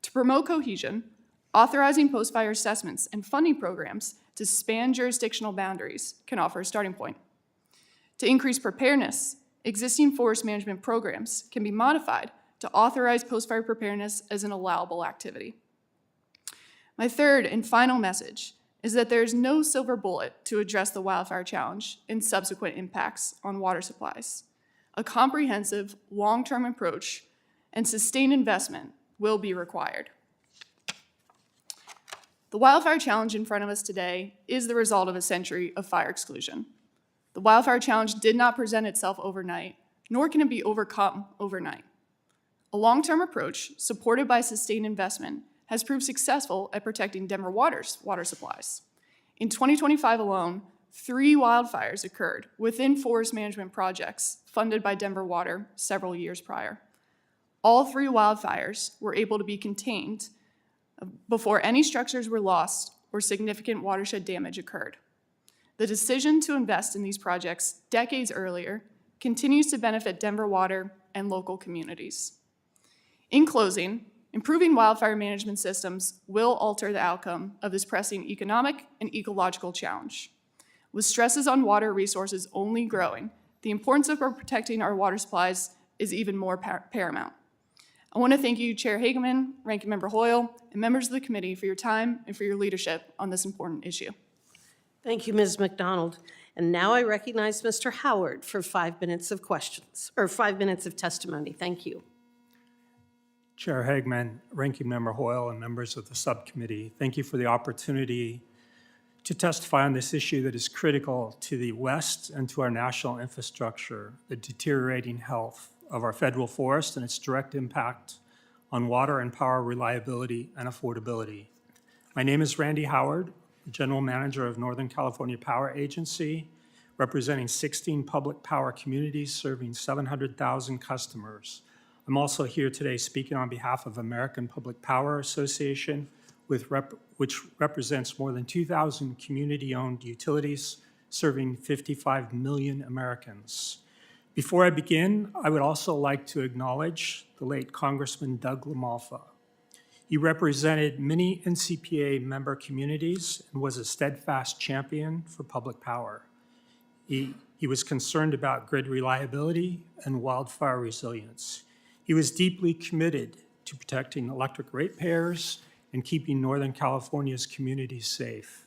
To promote cohesion, authorizing post-fire assessments and funding programs to span jurisdictional boundaries can offer a starting point. To increase preparedness, existing forest management programs can be modified to authorize post-fire preparedness as an allowable activity. My third and final message is that there is no silver bullet to address the wildfire challenge and subsequent impacts on water supplies. A comprehensive, long-term approach and sustained investment will be required. The wildfire challenge in front of us today is the result of a century of fire exclusion. The wildfire challenge did not present itself overnight, nor can it be overcome overnight. A long-term approach, supported by sustained investment, has proved successful at protecting Denver Water's water supplies. In 2025 alone, 3 wildfires occurred within forest management projects funded by Denver Water several years prior. All 3 wildfires were able to be contained before any structures were lost or significant watershed damage occurred. The decision to invest in these projects decades earlier continues to benefit Denver Water and local communities. In closing, improving wildfire management systems will alter the outcome of this pressing economic and ecological challenge. With stresses on water resources only growing, the importance of protecting our water supplies is even more paramount. I want to thank you, Chair Hageman, Ranking Member Hoyle, and members of the committee for your time and for your leadership on this important issue. Thank you, Ms. McDonald. And now I recognize Mr. Howard for 5 minutes of questions, or 5 minutes of testimony. Thank you. Chair Hagman, Ranking Member Hoyle, and members of the subcommittee, thank you for the opportunity to testify on this issue that is critical to the West and to our national infrastructure, the deteriorating health of our federal forest and its direct impact on water and power reliability and affordability. My name is Randy Howard, General Manager of Northern California Power Agency, representing 16 public power communities serving 700,000 customers. I'm also here today speaking on behalf of American Public Power Association, which represents more than 2,000 community-owned utilities serving 55 million Americans. Before I begin, I would also like to acknowledge the late Congressman Doug LaMalfa. He represented many NCPA member communities and was a steadfast champion for public power. He was concerned about grid reliability and wildfire resilience. He was deeply committed to protecting electric ratepayers and keeping Northern California's communities safe,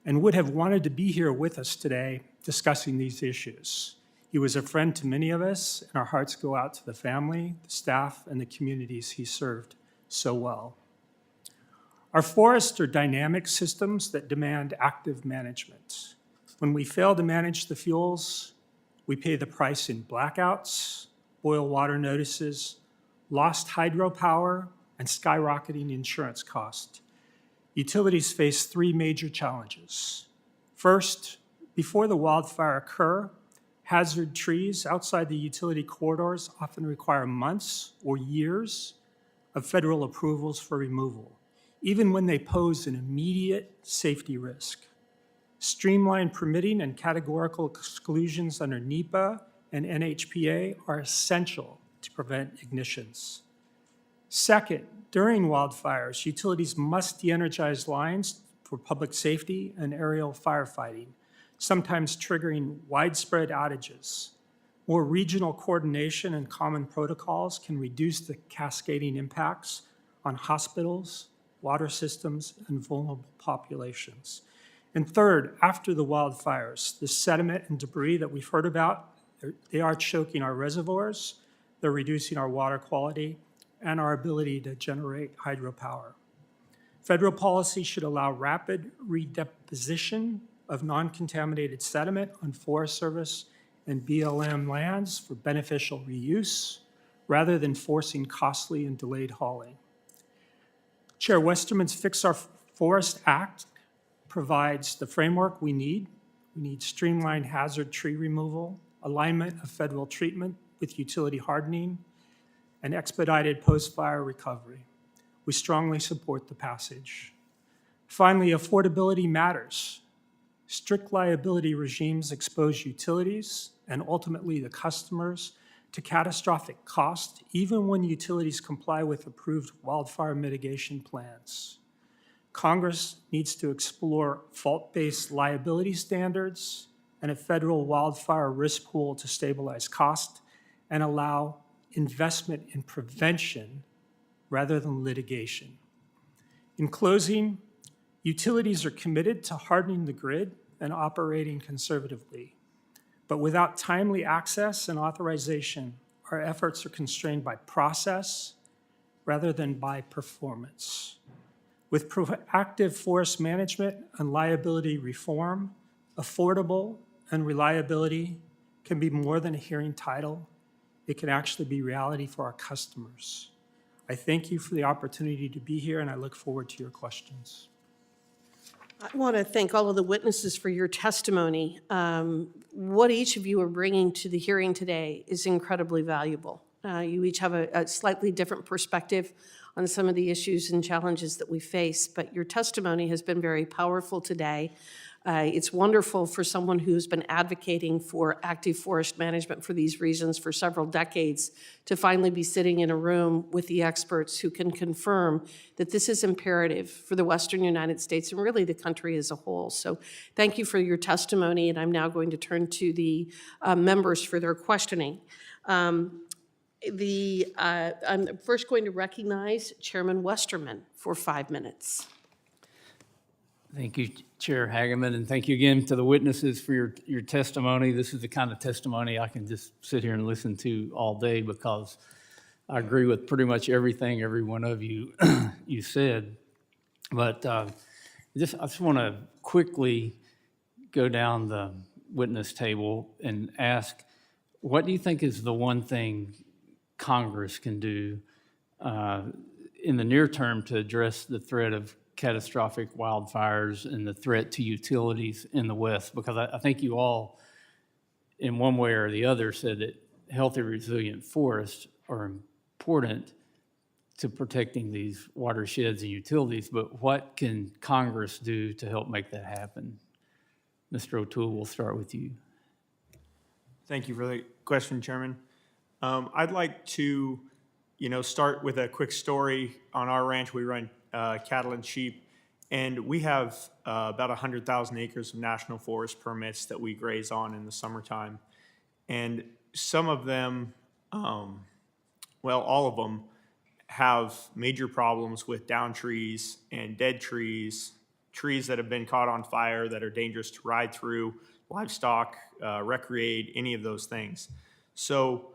and would have wanted to be here with us today discussing these issues. He was a friend to many of us, and our hearts go out to the family, the staff, and the communities he served so well. Our forests are dynamic systems that demand active management. When we fail to manage the fuels, We pay the price in blackouts, boil water notices, lost hydropower, and skyrocketing insurance costs. Utilities face three major challenges. First, before the wildfire occur, hazard trees outside the utility corridors often require months or years of federal approvals for removal, even when they pose an immediate safety risk. Streamlined permitting and categorical exclusions under NEPA and NHPA are essential to prevent ignitions. Second, during wildfires, utilities must de-energize lines for public safety and aerial firefighting, sometimes triggering widespread outages. More regional coordination and common protocols can reduce the cascading impacts on hospitals, water systems, and vulnerable populations. And third, after the wildfires, the sediment and debris that we've heard about, they are choking our reservoirs, they're reducing our water quality, and our ability to generate hydropower. Federal policy should allow rapid redeposition of non-contaminated sediment on Forest Service and BLM lands for beneficial reuse, rather than forcing costly and delayed hauling. Chair Westerman's Fix Our Forest Act provides the framework we need. We need streamlined hazard tree removal, alignment of federal treatment with utility hardening, and expedited post-fire recovery. We strongly support the passage. Finally, affordability matters. Strict liability regimes expose utilities and ultimately the customers to catastrophic cost, even when utilities comply with approved wildfire mitigation plans. Congress needs to explore fault-based liability standards and a federal wildfire risk pool to stabilize cost and allow investment in prevention rather than litigation. In closing, utilities are committed to hardening the grid and operating conservatively. But without timely access and authorization, our efforts are constrained by process rather than by performance. With proactive forest management and liability reform, affordable and reliability can be more than a hearing title. It can actually be reality for our customers. I thank you for the opportunity to be here, and I look forward to your questions. I want to thank all of the witnesses for your testimony. What each of you are bringing to the hearing today is incredibly valuable. You each have a slightly different perspective on some of the issues and challenges that we face, but your testimony has been very powerful today. It's wonderful for someone who's been advocating for active forest management for these reasons for several decades to finally be sitting in a room with the experts who can confirm that this is imperative for the Western United States and really the country as a whole. So thank you for your testimony, and I'm now going to turn to the members for their questioning. I'm first going to recognize Chairman Westerman for 5 minutes. Thank you, Chair Hageman, and thank you again to the witnesses for your testimony. This is the kind of testimony I can just sit here and listen to all day because I agree with pretty much everything every one of you you said. But I just want to quickly go down the witness table and ask, what do you think is the one thing Congress can do in the near term to address the threat of catastrophic wildfires and the threat to utilities in the West? Because I think you all, in one way or the other, said that healthy, resilient forests are important to protecting these watersheds and utilities, but what can Congress do to help make that happen? Mr. O'Toole, we'll start with you. Thank you for the question, Chairman. I'd like to, start with a quick story. On our ranch, we run cattle and sheep, and we have about 100,000 acres of national forest permits that we graze on in the summertime. And some of them, all of them, have major problems with down trees and dead trees, trees that have been caught on fire that are dangerous to ride through, livestock, recreate, any of those things. So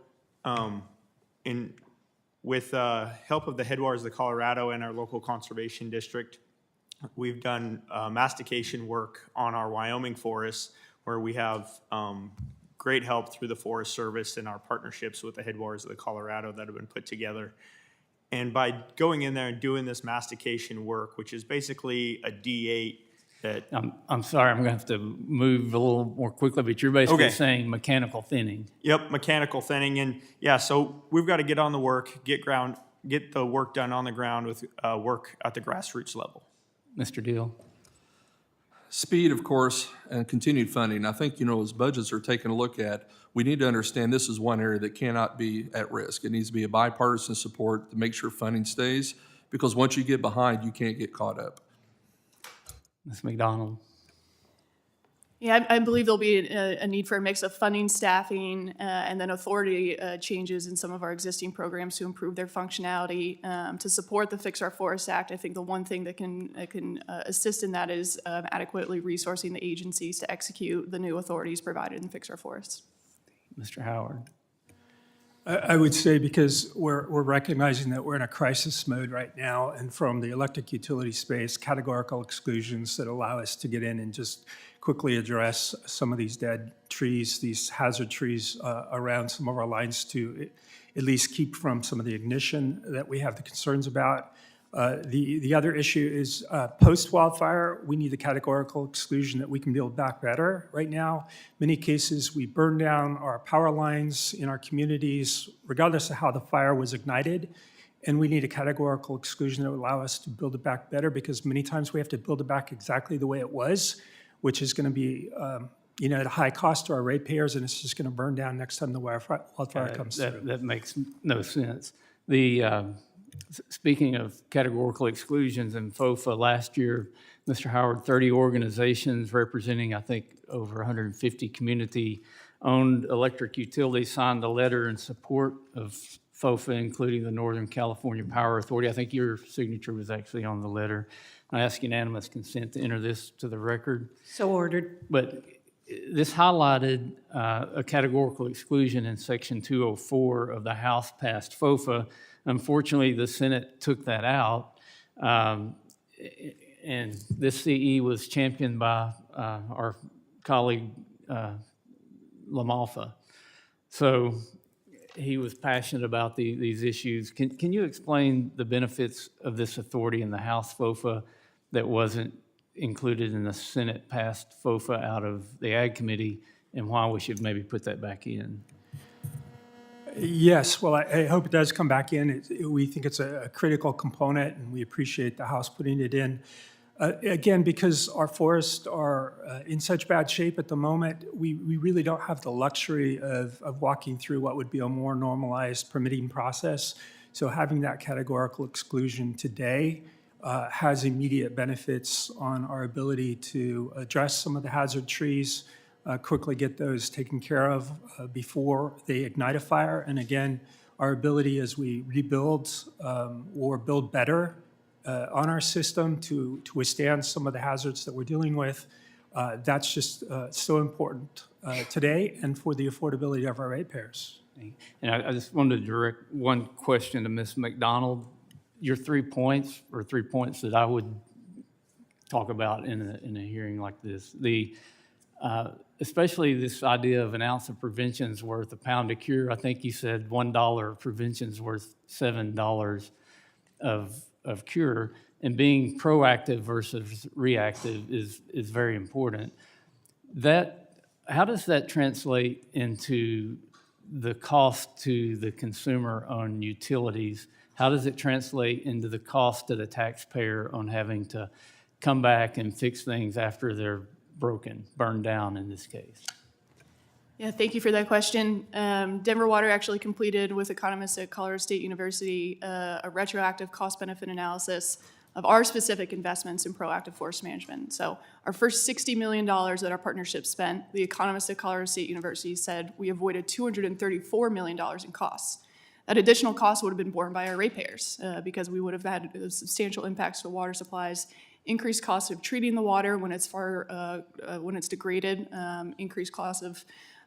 with help of the Headwaters of the Colorado and our local conservation district, we've done mastication work on our Wyoming forests where we have great help through the Forest Service and our partnerships with the Headwaters of the Colorado that have been put together. And by going in there and doing this mastication work, which is basically a D8 that, I'm sorry, I'm going to have to move a little more quickly, but you're basically Okay. saying mechanical thinning. yep, mechanical thinning. And yeah, so we've got to get on the work, get the work done on the ground with work at the grassroots level. Mr. Deal? Speed, of course, and continued funding. I think, as budgets are taken a look at, we need to understand this is one area that cannot be at risk. It needs to be a bipartisan support to make sure funding stays, because once you get behind, you can't get caught up. Ms. McDonald? Yeah, I believe there'll be a need for a mix of funding, staffing, and then authority changes in some of our existing programs to improve their functionality. To support the Fix Our Forests Act, I think the one thing that can assist in that is adequately resourcing the agencies to execute the new authorities provided in Fix Our Forests. Mr. Howard? I would say because we're recognizing that we're in a crisis mode right now, and from the electric utility space, categorical exclusions that allow us to get in and just quickly address some of these dead trees, these hazard trees around some of our lines to at least keep from some of the ignition that we have the concerns about. The other issue is post-wildfire, we need the categorical exclusion that we can build back better. Right now, many cases, we burn down our power lines in our communities, regardless of how the fire was ignited, and we need a categorical exclusion that would allow us to build it back better, because many times we have to build it back exactly the way it was, which is going to be at a high cost to our ratepayers, and it's just going to burn down next time the wildfire comes through. That makes no sense. Speaking of categorical exclusions in FOFA, last year, Mr. Howard, 30 organizations representing, I think, over 150 community-owned electric utilities signed a letter in support of FOFA, including the Northern California Power Authority. I think your signature was actually on the letter. I ask unanimous consent to enter this to the record. So ordered. But this highlighted a categorical exclusion in Section 204 of the House-passed FOFA. Unfortunately, the Senate took that out, and this CE was championed by our colleague LaMalfa. So he was passionate about these issues. Can you explain the benefits of this authority in the House FOFA that wasn't included in the Senate-passed FOFA out of the Ag Committee, and why we should maybe put that back in? Yes, well, I hope it does come back in. We think it's a critical component, and we appreciate the House putting it in. Again, because our forests are in such bad shape at the moment, we really don't have the luxury of walking through what would be a more normalized permitting process. So having that categorical exclusion today has immediate benefits on our ability to address some of the hazard trees, quickly get those taken care of before they ignite a fire. And again, our ability as we rebuild or build better on our system to withstand some of the hazards that we're dealing with, that's just so important today and for the affordability of our ratepayers. And I just wanted to direct one question to Ms. McDonald. Your 3 points, or 3 points that I would talk about in a hearing like this, especially this idea of an ounce of prevention's worth a pound of cure. I think you said $1 of prevention's worth $7 of cure, and being proactive versus reactive is very important. How does that translate into the cost to the consumer on utilities? How does it translate into the cost to the taxpayer on having to come back and fix things after they're broken, burned down in this case? Yeah, thank you for that question. Denver Water actually completed with economists at Colorado State University a retroactive cost-benefit analysis of our specific investments in proactive forest management. So our first $60 million that our partnership spent, the economists at Colorado State University said we avoided $234 million in costs. That additional cost would have been borne by our ratepayers because we would have had substantial impacts to water supplies, increased costs of treating the water when it's degraded, increased costs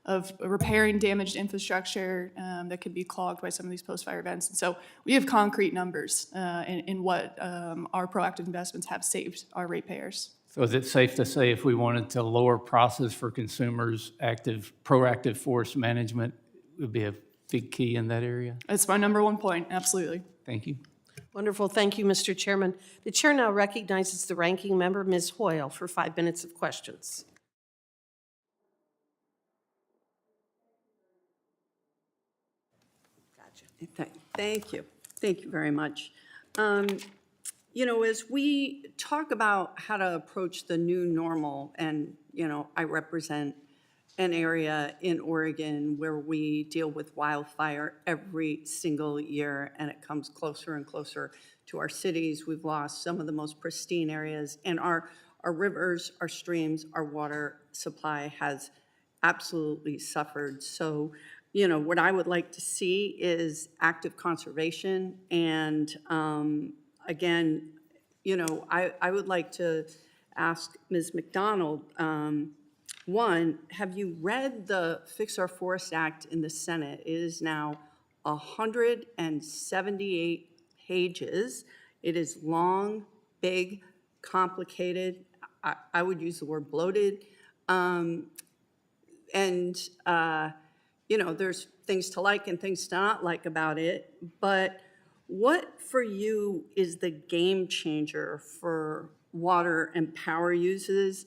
of repairing damaged infrastructure that could be clogged by some of these post-fire events. And so we have concrete numbers in what our proactive investments have saved our ratepayers. So is it safe to say if we wanted to lower process for consumers, proactive forest management would be a big key in that area? That's my number one point, absolutely. Thank you. Wonderful. Thank you, Mr. Chairman. The chair now recognizes the ranking member, Ms. Hoyle, for 5 minutes of questions. Thank you. Thank you very much. You know, as we talk about how to approach the new normal, and, you know, I represent an area in Oregon where we deal with wildfire every single year, and it comes closer and closer to our cities. We've lost some of the most pristine areas, and our rivers, our streams, our water supply has absolutely suffered. So, you know, what I would like to see is active conservation. And again, you know, I would like to ask Ms. McDonald, one, have you read the Fix Our Forest Act in the Senate? It is now 178 pages. It is long, big, complicated. I would use the word bloated. You know, there's things to like and things to not like about it, but what for you is the game changer for water and power users?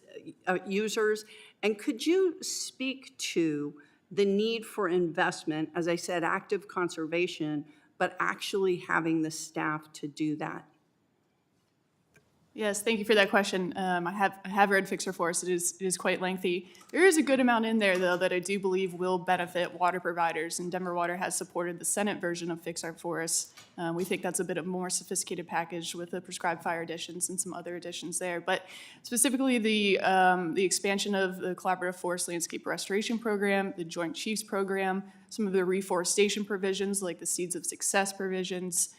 And could you speak to the need for investment, as I said, active conservation, but actually having the staff to do that? Yes, thank you for that question. I have read Fix Our Forest. It is quite lengthy. There is a good amount in there, though, that I do believe will benefit water providers, and Denver Water has supported the Senate version of Fix Our Forest. We think that's a bit of a more sophisticated package with the prescribed fire additions and some other additions there. But specifically, the expansion of the Collaborative Forest Landscape Restoration Program, the Joint Chiefs Program, some of the reforestation provisions like the Seeds of Success provisions,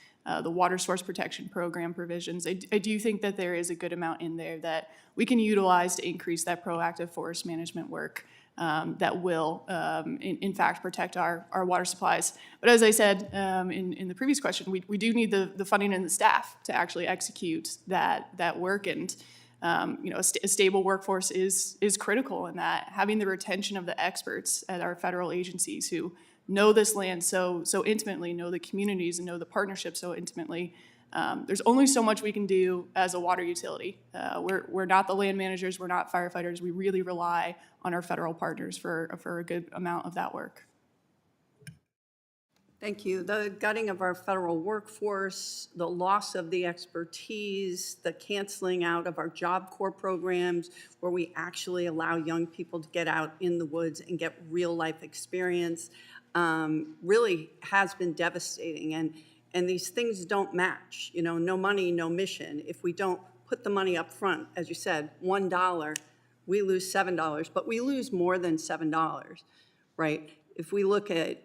the Water Source Protection Program provisions. I do think that there is a good amount in there that we can utilize to increase that proactive forest management work that will, in fact, protect our water supplies. But as I said in the previous question, we do need the funding and the staff to actually execute that work. And you know, a stable workforce is critical in that. Having the retention of the experts at our federal agencies who know this land so intimately, know the communities, and know the partnerships so intimately. There's only so much we can do as a water utility. We're not the land managers, we're not firefighters. We really rely on our federal partners for a good amount of that work. Thank you. The gutting of our federal workforce, the loss of the expertise, the canceling out of our Job Corps programs where we actually allow young people to get out in the woods and get real life experience really has been devastating. And these things don't match. You know, no money, no mission. If we don't put the money up front, as you said, $1, we lose $7, but we lose more than $7, right? If we look at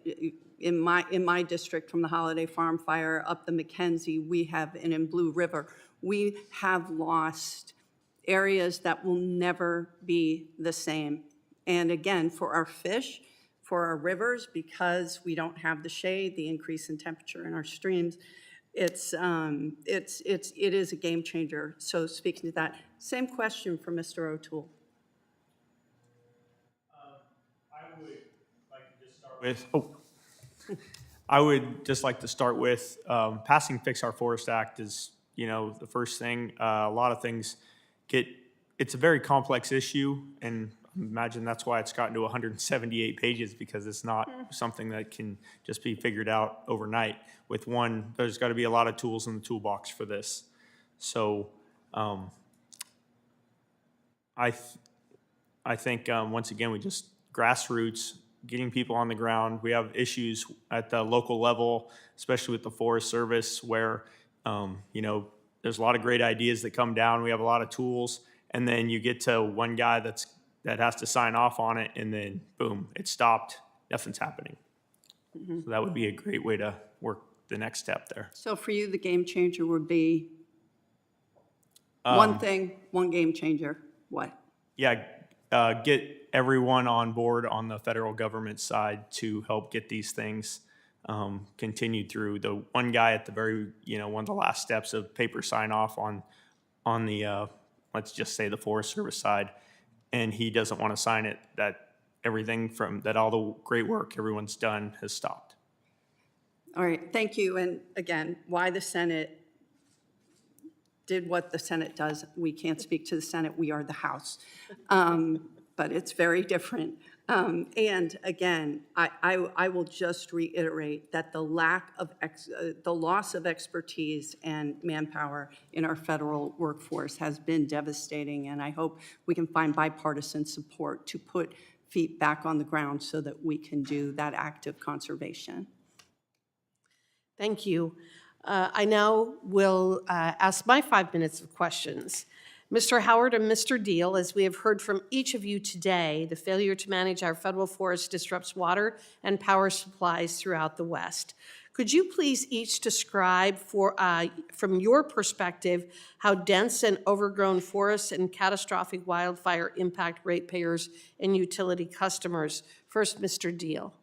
in my district, from the Holiday Farm fire up the McKenzie, we have, and in Blue River, we have lost areas that will never be the same. And again, for our fish, for our rivers, because we don't have the shade, the increase in temperature in our streams, it is a game changer. So speaking to that, same question for Mr. O'Toole. I would just like to start with passing Fix Our Forest Act is, you know, the first thing. A lot of things it's a very complex issue, and I imagine that's why it's gotten to 178 pages, because it's not something that can just be figured out overnight. With one, there's got to be a lot of tools in the toolbox for this. So I think, once again, we just grassroots, getting people on the ground. We have issues at the local level, especially with the Forest Service, where, you know, there's a lot of great ideas that come down. We have a lot of tools, and then you get to one guy that has to sign off on it, and then boom, it's stopped. Nothing's happening. So that would be a great way to work the next step there. So for you, the game changer would be one thing, one game changer, what? Yeah, get everyone on board on the federal government side to help get these things continued through. The one guy at the very, you know, one of the last steps of paper sign off on the let's just say the Forest Service side, and he doesn't want to sign it, that all the great work everyone's done has stopped. All right, thank you. And again, why the Senate did what the Senate does, we can't speak to the Senate, we are the House. But it's very different. And again, I will just reiterate that the loss of expertise and manpower in our federal workforce has been devastating, and I hope we can find bipartisan support to put feet back on the ground so that we can do that active conservation. Thank you. I now will ask my 5 minutes of questions. Mr. Howard and Mr. Deal, as we have heard from each of you today, the failure to manage our federal forests disrupts water and power supplies throughout the West. Could you please each describe from your perspective how dense and overgrown forests and catastrophic wildfire impact ratepayers and utility customers? First, Mr. Deal.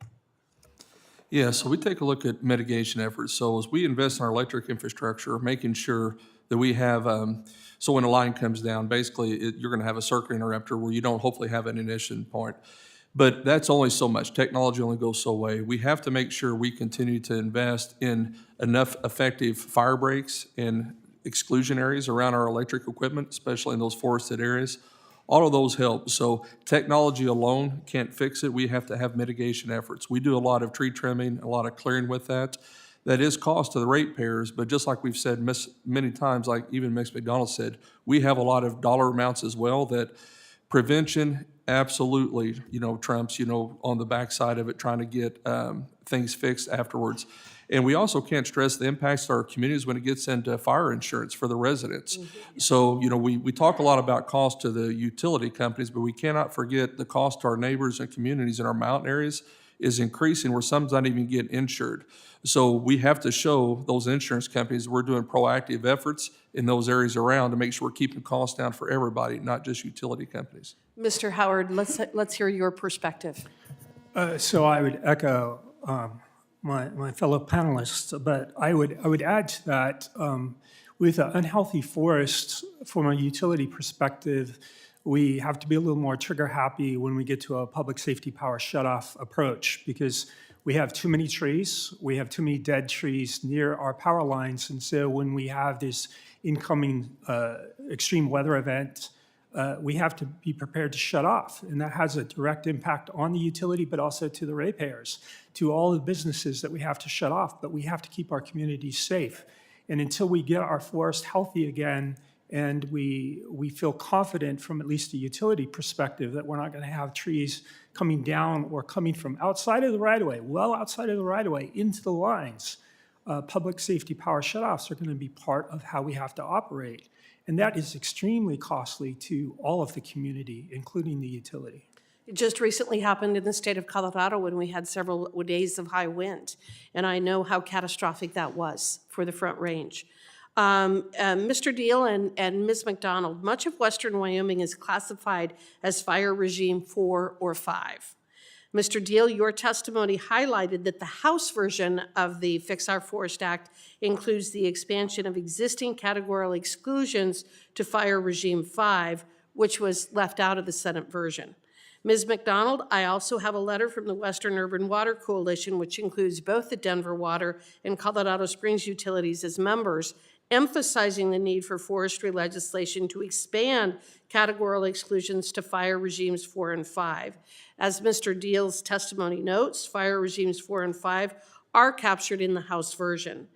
Yeah, so we take a look at mitigation efforts. So as we invest in our electric infrastructure, making sure that we have, so when a line comes down, basically you're going to have a circuit interrupter where you don't hopefully have an ignition point. But that's only so much. Technology only goes so way. We have to make sure we continue to invest in enough effective fire breaks and exclusion areas around our electric equipment, especially in those forested areas. All of those help. So technology alone can't fix it. We have to have mitigation efforts. We do a lot of tree trimming, a lot of clearing with that. That is cost to the ratepayers, but just like we've said many times, like even Ms. McDonald said, we have a lot of dollar amounts as well that prevention absolutely, trumps, on the backside of it, trying to get things fixed afterwards. And we also can't stress the impacts to our communities when it gets into fire insurance for the residents. Mm-hmm. So, we talk a lot about cost to the utility companies, but we cannot forget the cost to our neighbors and communities in our mountain areas is increasing where some's not even getting insured. So we have to show those insurance companies we're doing proactive efforts in those areas around to make sure we're keeping costs down for everybody, not just utility companies. Mr. Howard, let's hear your perspective. So I would echo my fellow panelists, but I would add to that, with an unhealthy forest, from a utility perspective, we have to be a little more trigger happy when we get to a public safety power shutoff approach, because we have too many trees, we have too many dead trees near our power lines, and so when we have this incoming extreme weather event, we have to be prepared to shut off, and that has a direct impact on the utility, but also to the ratepayers, to all the businesses that we have to shut off, but we have to keep our communities safe. And until we get our forest healthy again, and we feel confident from at least a utility perspective that we're not going to have trees coming down or coming from outside of the right-of-way, well outside of the right-of-way, into the lines, public safety power shutoffs are going to be part of how we have to operate. And that is extremely costly to all of the community, including the utility. It just recently happened in the state of Colorado when we had several days of high wind, and I know how catastrophic that was for the Front Range. Mr. Deal and Ms. McDonald, much of western Wyoming is classified as fire regime 4 or 5. Mr. Deal, your testimony highlighted that the House version of the Fix Our Forest Act includes the expansion of existing categorical exclusions to fire regime 5, which was left out of the Senate version. Ms. McDonald, I also have a letter from the Western Urban Water Coalition, which includes both the Denver Water and Colorado Springs utilities as members, emphasizing the need for forestry legislation to expand categorical exclusions to fire regimes 4 and 5. As Mr. Deal's testimony notes, fire regimes 4 and 5 are captured in the House version.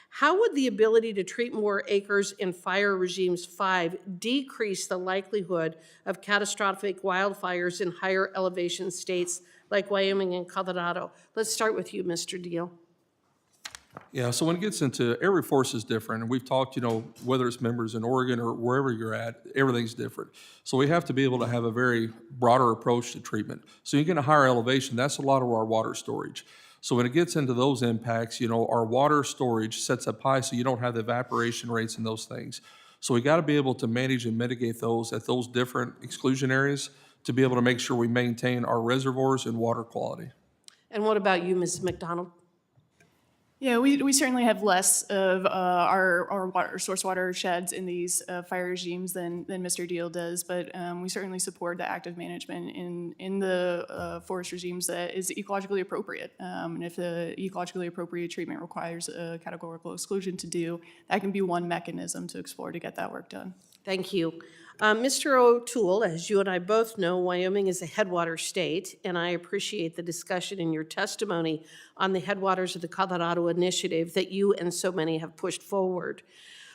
How would the ability to treat more acres in fire regimes 5 decrease the likelihood of catastrophic wildfires in higher elevation states like Wyoming and Colorado? Let's start with you, Mr. Deal. Yeah, so when it gets into, every forest is different, and we've talked, whether it's members in Oregon or wherever you're at, everything's different. So we have to be able to have a very broader approach to treatment. So you get a higher elevation, that's a lot of our water storage. So when it gets into those impacts, our water storage sets up high so you don't have the evaporation rates and those things. So we got to be able to manage and mitigate those at those different exclusion areas to be able to make sure we maintain our reservoirs and water quality. And what about you, Ms. McDonald? Yeah, we certainly have less of our water, source water sheds in these fire regimes than Mr. Deal does, but we certainly support the active management in the forest regimes that is ecologically appropriate. And if the ecologically appropriate treatment requires a categorical exclusion to do, that can be one mechanism to explore to get that work done. Thank you. Mr. O'Toole, as you and I both know, Wyoming is a headwater state, and I appreciate the discussion in your testimony on the headwaters of the Colorado Initiative that you and so many have pushed forward.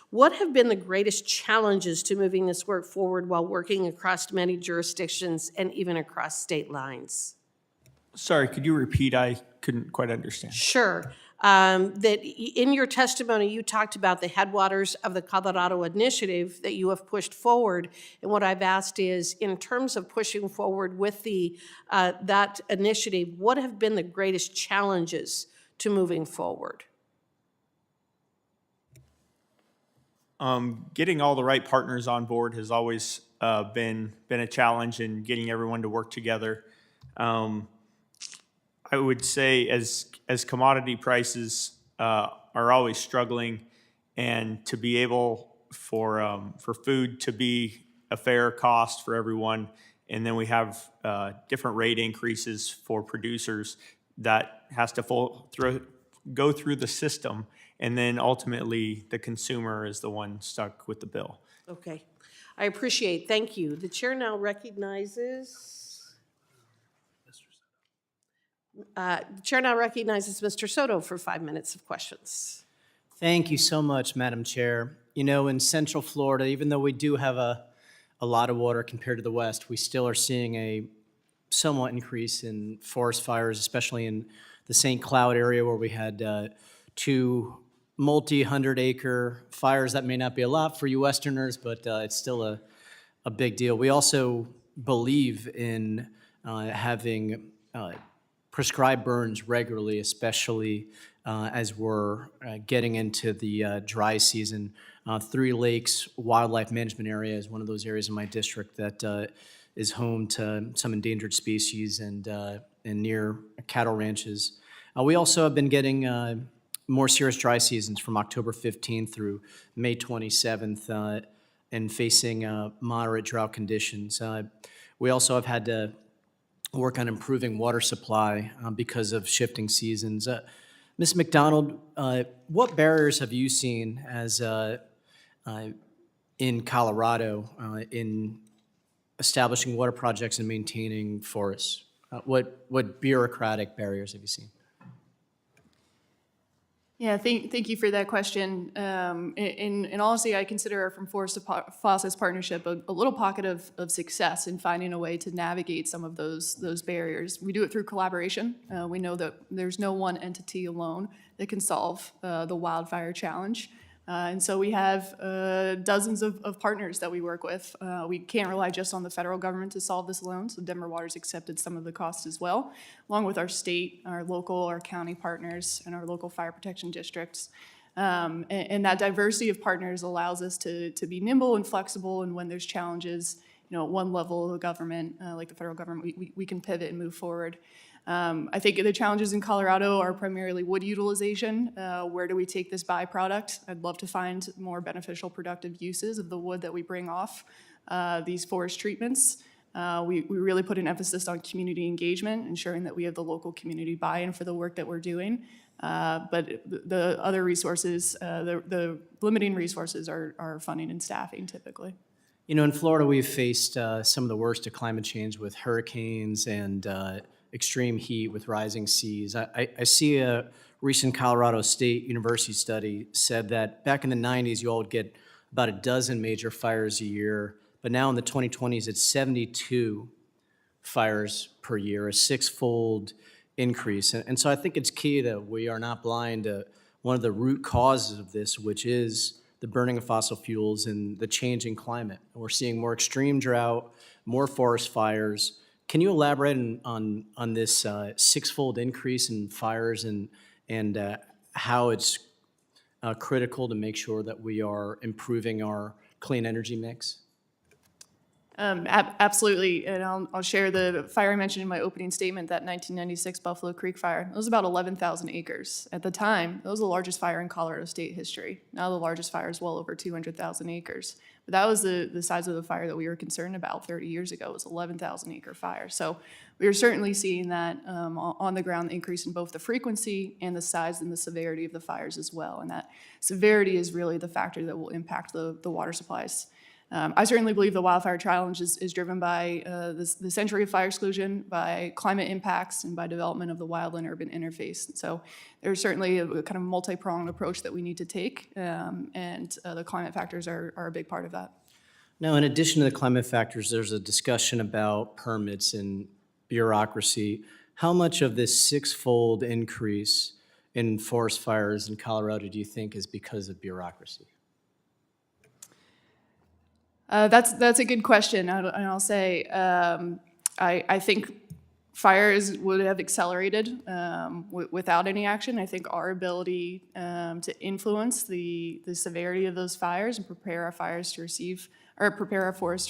What have been the greatest challenges to moving this work forward while working across many jurisdictions and even across state lines? Sorry, could you repeat? I couldn't quite understand. Sure. That in your testimony, you talked about the headwaters of the Colorado Initiative that you have pushed forward. And what I've asked is, in terms of pushing forward with the that initiative, what have been the greatest challenges to moving forward? Getting all the right partners on board has always been a challenge, in getting everyone to work together. I would say as commodity prices are always struggling, and to be able for food to be a fair cost for everyone, and then we have different rate increases for producers that has to go through the system, and then ultimately the consumer is the one stuck with the bill. Okay. I appreciate, thank you. The chair now recognizes Mr. Soto for 5 minutes of questions. Thank you so much, Madam Chair. You know, in Central Florida, even though we do have a lot of water compared to the West, we still are seeing a somewhat increase in forest fires, especially in the St. Cloud area where we had 2 multi-100-acre fires. That may not be a lot for you Westerners, but it's still a big deal. We also believe in having prescribed burns regularly, especially as we're getting into the dry season. Three Lakes Wildlife Management Area is one of those areas in my district that is home to some endangered species and near cattle ranches. We also have been getting more serious dry seasons from October 15th through May 27th and facing moderate drought conditions. We also have had to work on improving water supply because of shifting seasons. Ms. McDonald, what barriers have you seen as in Colorado in establishing water projects and maintaining forests? What bureaucratic barriers have you seen? Yeah, thank you for that question. In honesty, I consider our From Forest to Faucets partnership a little pocket of success in finding a way to navigate some of those barriers. We do it through collaboration. We know that there's no one entity alone that can solve the wildfire challenge. And so we have dozens of partners that we work with. We can't rely just on the federal government to solve this alone, so Denver Water's accepted some of the costs as well, along with our state, our local, our county partners, and our local fire protection districts. And that diversity of partners allows us to be nimble and flexible, and when there's challenges, you know, at one level of the government, like the federal government, we can pivot and move forward. I think the challenges in Colorado are primarily wood utilization. Where do we take this byproduct? I'd love to find more beneficial, productive uses of the wood that we bring off these forest treatments. We really put an emphasis on community engagement, ensuring that we have the local community buy-in for the work that we're doing. But the other resources, the limiting resources are funding and staffing typically. You know, in Florida, we've faced some of the worst of climate change with hurricanes and extreme heat with rising seas. I see a recent Colorado State University study said that back in the 90s, you all would get about a dozen major fires a year, but now in the 2020s, it's 72 fires per year, a 6-fold increase. And so I think it's key that we are not blind to one of the root causes of this, which is the burning of fossil fuels and the changing climate. We're seeing more extreme drought, more forest fires. Can you elaborate on this 6-fold increase in fires and how it's critical to make sure that we are improving our clean energy mix? Absolutely, and I'll share the fire I mentioned in my opening statement, that 1996 Buffalo Creek fire. It was about 11,000 acres. At the time, that was the largest fire in Colorado state history. Now the largest fire is well over 200,000 acres. But that was the size of the fire that we were concerned about 30 years ago. It was 11,000 acre fire. So we are certainly seeing that on the ground, the increase in both the frequency and the size and the severity of the fires as well. And that severity is really the factor that will impact the water supplies. I certainly believe the wildfire challenge is driven by the century of fire exclusion, by climate impacts, and by development of the wildland-urban interface. And so there's certainly a kind of multi-pronged approach that we need to take, and the climate factors are a big part of that. Now, in addition to the climate factors, there's a discussion about permits and bureaucracy. How much of this six-fold increase in forest fires in Colorado do you think is because of bureaucracy? That's a good question, and I'll say I think fires would have accelerated without any action. I think our ability to influence the severity of those fires and prepare our forests to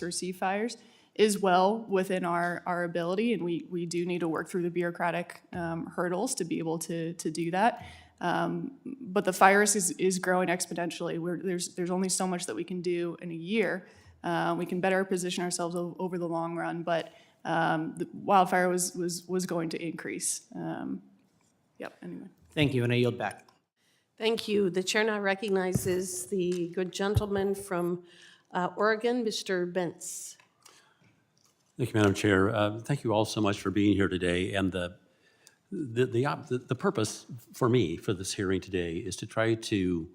receive fires is well within our ability, and we do need to work through the bureaucratic hurdles to be able to do that. But the fire risk is growing exponentially. There's only so much that we can do in a year. We can better position ourselves over the long run, but the wildfire was going to increase. Anyway. Thank you, and I yield back. Thank you. The chair now recognizes the good gentleman from Oregon, Mr. Bentz. Thank you, Madam Chair. Thank you all so much for being here today. And the purpose for me for this hearing today is to try to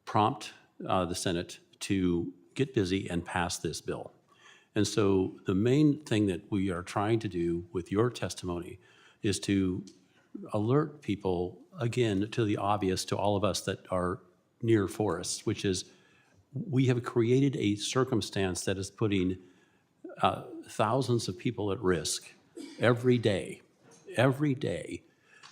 prompt the Senate to get busy and pass this bill. And so the main thing that we are trying to do with your testimony is to alert people, again, to the obvious to all of us that are near forests, which is we have created a circumstance that is putting thousands of people at risk every day,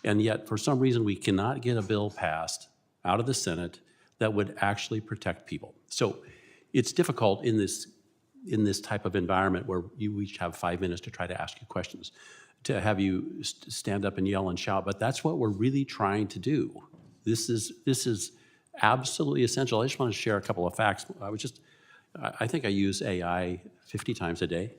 and yet for some reason we cannot get a bill passed out of the Senate that would actually protect people. So it's difficult in this type of environment where you each have 5 minutes to try to ask you questions, to have you stand up and yell and shout, but that's what we're really trying to do. This is absolutely essential. I just want to share a couple of facts. I think I use AI 50 times a day,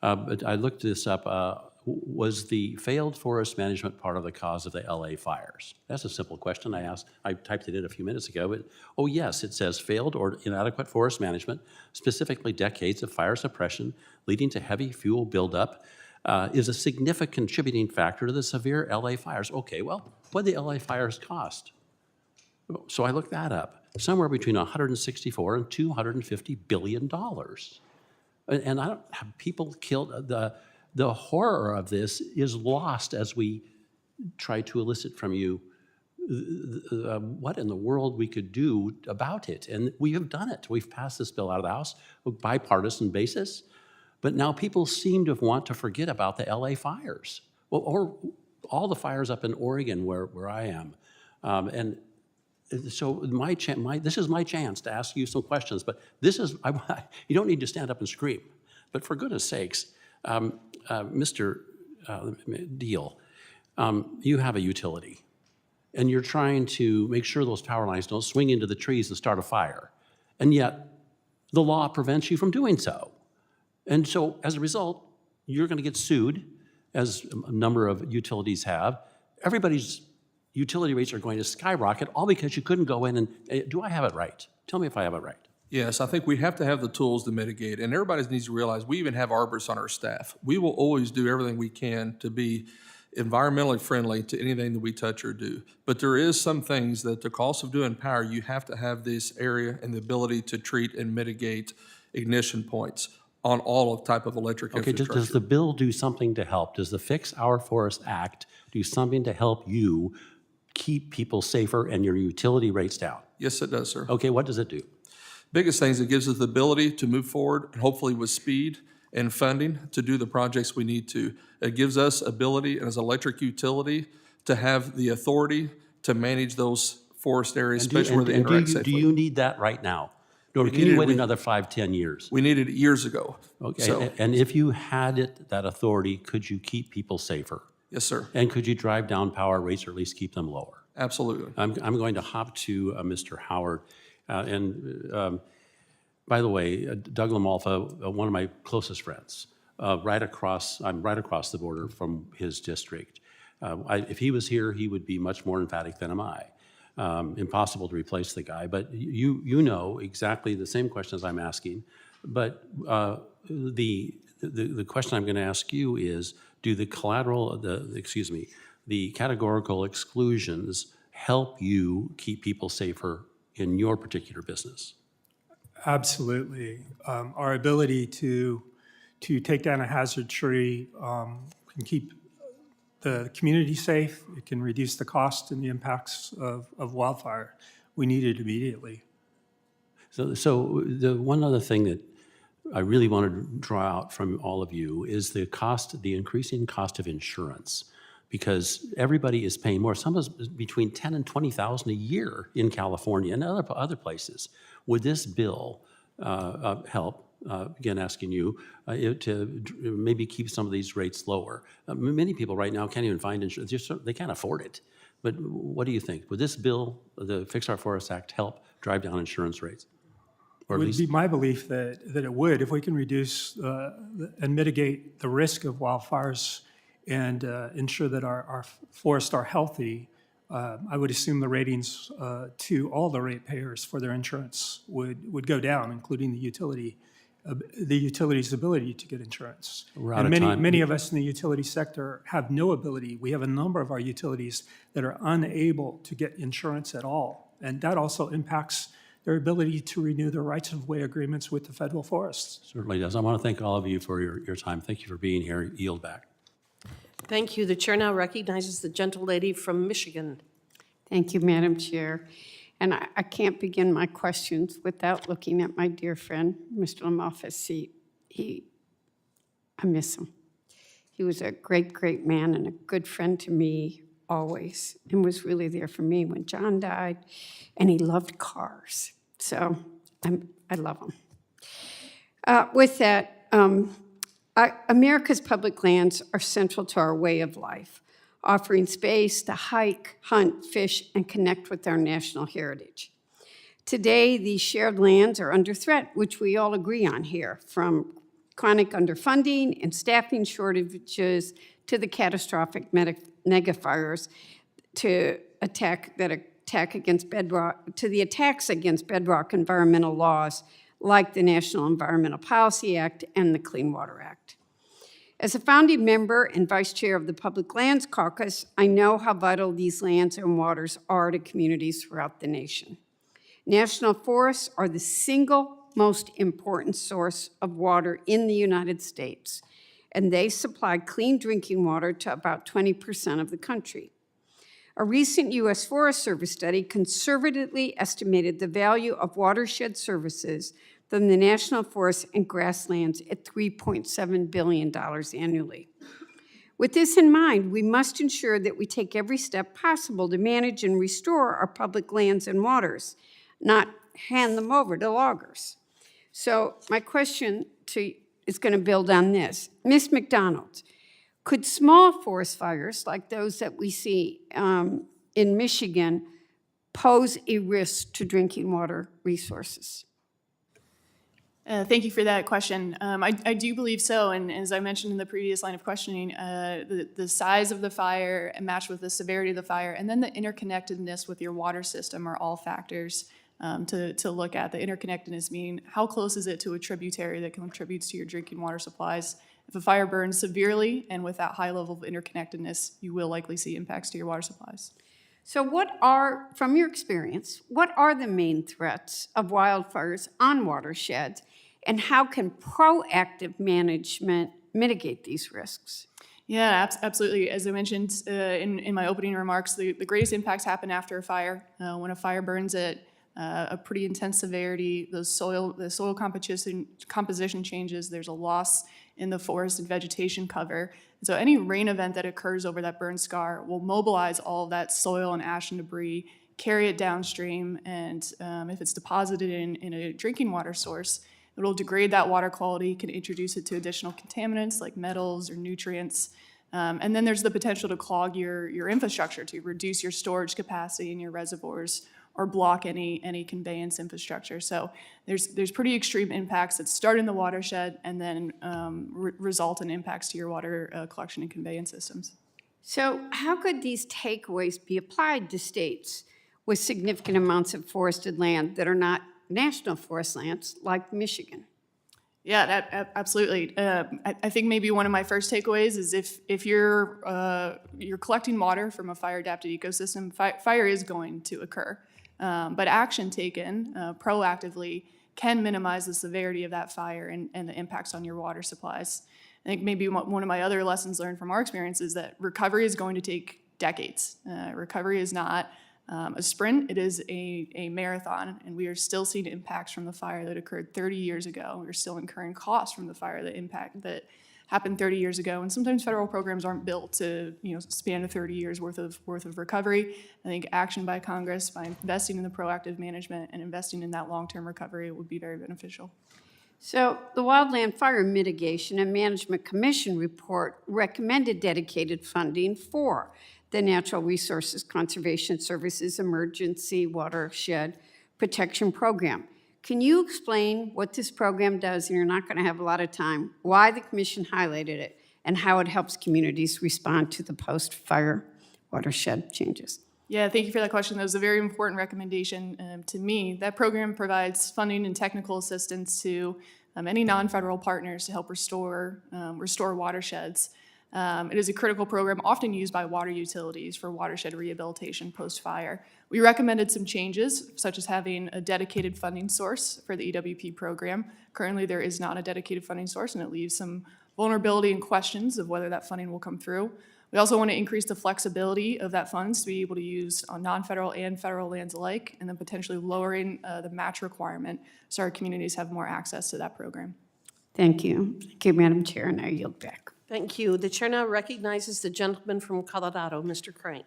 but I looked this up. Was the failed forest management part of the cause of the LA fires? That's a simple question I asked. I typed it in a few minutes ago, but oh yes, it says failed or inadequate forest management, specifically decades of fire suppression leading to heavy fuel buildup, is a significant contributing factor to the severe LA fires. Okay, well, what did the LA fires cost? So I looked that up. Somewhere between $164 and $250 billion. And I don't have people killed. The horror of this is lost as we try to elicit from you what in the world we could do about it. And we have done it. We've passed this bill out of the House on a bipartisan basis. But now people seem to want to forget about the LA fires, or all the fires up in Oregon where I am. And so this is my chance to ask you some questions. But this is, you don't need to stand up and scream. But for goodness sakes, Mr. Deal, you have a utility, and you're trying to make sure those power lines don't swing into the trees and start a fire, and yet the law prevents you from doing so. And so as a result, you're going to get sued, as a number of utilities have. Everybody's utility rates are going to skyrocket, all because you couldn't go in and, do I have it right? Tell me if I have it right. Yes, I think we have to have the tools to mitigate, and everybody needs to realize we even have arborists on our staff. We will always do everything we can to be environmentally friendly to anything that we touch or do. But there is some things that the cost of doing power, you have to have this area and the ability to treat and mitigate ignition points on all of type of electric infrastructure. Does the bill do something to help? Does the Fix Our Forest Act do something to help you keep people safer and your utility rates down? Yes, it does, sir. Okay, what does it do? Biggest thing is it gives us the ability to move forward, and hopefully with speed and funding, to do the projects we need to. It gives us ability as an electric utility to have the authority to manage those forest areas, especially where they interact safely. Do you need that right now? Or can you wait another 5, 10 years? We needed it years ago. Okay, So, and if you had it, that authority, could you keep people safer? yes, sir. And could you drive down power rates or at least keep them lower? Absolutely. I'm going to hop to Mr. Howard. By the way, Doug LaMalfa, one of my closest friends, I'm right across the border from his district. If he was here, he would be much more emphatic than am I. Impossible to replace the guy, but you know exactly the same questions I'm asking. But the question I'm going to ask you is, do the the categorical exclusions help you keep people safer in your particular business? Absolutely. Our ability to take down a hazard tree can keep the community safe. It can reduce the cost and the impacts of wildfire. We need it immediately. So the one other thing that I really want to draw out from all of you is the increasing cost of insurance, because everybody is paying more. Some is between $10,000 and $20,000 a year in California and other places. Would this bill help? Again, asking you to maybe keep some of these rates lower. Many people right now can't even find insurance. They can't afford it. But what do you think? Would this bill, the Fix Our Forests Act, help drive down insurance rates? Or It at would least be my belief that it would, if we can reduce and mitigate the risk of wildfires and ensure that our forests are healthy. I would assume the ratings to all the ratepayers for their insurance would go down, including the utility's ability to get insurance. We're out And of time. many of us in the utility sector have no ability. We have a number of our utilities that are unable to get insurance at all. And that also impacts their ability to renew their rights-of-way agreements with the federal forests. certainly does. I want to thank all of you for your time. Thank you for being here. Yield back. Thank you. The chair now recognizes the gentlelady from Michigan. Thank you, Madam Chair. And I can't begin my questions without looking at my dear friend, Mr. LaMalfa's seat. I miss him. He was a great, great man and a good friend to me always, and was really there for me when John died, and he loved cars. So I love him. With that, America's public lands are central to our way of life, offering space to hike, hunt, fish, and connect with our national heritage. Today, these shared lands are under threat, which we all agree on here, from chronic underfunding and staffing shortages to the catastrophic megafires to the attacks against bedrock environmental laws like the National Environmental Policy Act and the Clean Water Act. As a founding member and vice chair of the Public Lands Caucus, I know how vital these lands and waters are to communities throughout the nation. National forests are the single most important source of water in the United States, and they supply clean drinking water to about 20% of the country. A recent U.S. Forest Service study conservatively estimated the value of watershed services from the national forests and grasslands at $3.7 billion annually. With this in mind, we must ensure that we take every step possible to manage and restore our public lands and waters, not hand them over to loggers. So my question is going to build on this. Ms. McDonald, could small forest fires like those that we see in Michigan pose a risk to drinking water resources? Thank you for that question. I do believe so, and as I mentioned in the previous line of questioning, the size of the fire matched with the severity of the fire, and then the interconnectedness with your water system are all factors to look at. The interconnectedness meaning how close is it to a tributary that contributes to your drinking water supplies. If a fire burns severely and with that high level of interconnectedness, you will likely see impacts to your water supplies. So from your experience, what are the main threats of wildfires on watersheds, and how can proactive management mitigate these risks? Yeah, absolutely. As I mentioned in my opening remarks, the greatest impacts happen after a fire. When a fire burns at a pretty intense severity, the soil composition changes, there's a loss in the forest and vegetation cover. And so any rain event that occurs over that burn scar will mobilize all of that soil and ash and debris carry it downstream, and if it's deposited in a drinking water source, it'll degrade that water quality, can introduce it to additional contaminants like metals or nutrients. And then there's the potential to clog your infrastructure, to reduce your storage capacity in your reservoirs or block any conveyance infrastructure. So there's pretty extreme impacts that start in the watershed and then result in impacts to your water collection and conveyance systems. So how could these takeaways be applied to states with significant amounts of forested land that are not national forest lands like Michigan? Yeah, absolutely. I think maybe one of my first takeaways is if you're collecting water from a fire-adapted ecosystem, fire is going to occur. But action taken proactively can minimize the severity of that fire and the impacts on your water supplies. I think maybe one of my other lessons learned from our experience is that recovery is going to take decades. Recovery is not a sprint, it is a marathon, and we are still seeing impacts from the fire that occurred 30 years ago. We're still incurring costs from the fire that happened 30 years ago, and sometimes federal programs aren't built to span a 30 years worth of recovery. I think action by Congress, by investing in the proactive management and investing in that long-term recovery, would be very beneficial. So the Wildland Fire Mitigation and Management Commission report recommended dedicated funding for the Natural Resources Conservation Services Emergency Watershed Protection Program. Can you explain what this program does, and you're not going to have a lot of time, why the commission highlighted it, and how it helps communities respond to the post-fire watershed changes? Yeah, thank you for that question. That was a very important recommendation to me. That program provides funding and technical assistance to any non-federal partners to help restore watersheds. It is a critical program often used by water utilities for watershed rehabilitation post-fire. We recommended some changes, such as having a dedicated funding source for the EWP program. Currently, there is not a dedicated funding source, and it leaves some vulnerability and questions of whether that funding will come through. We also want to increase the flexibility of that funds to be able to use on non-federal and federal lands alike, and then potentially lowering the match requirement so our communities have more access to that program. Thank you. Thank you, Madam Chair, and I yield back. Thank you. The chair now recognizes the gentleman from Colorado, Mr. Crank.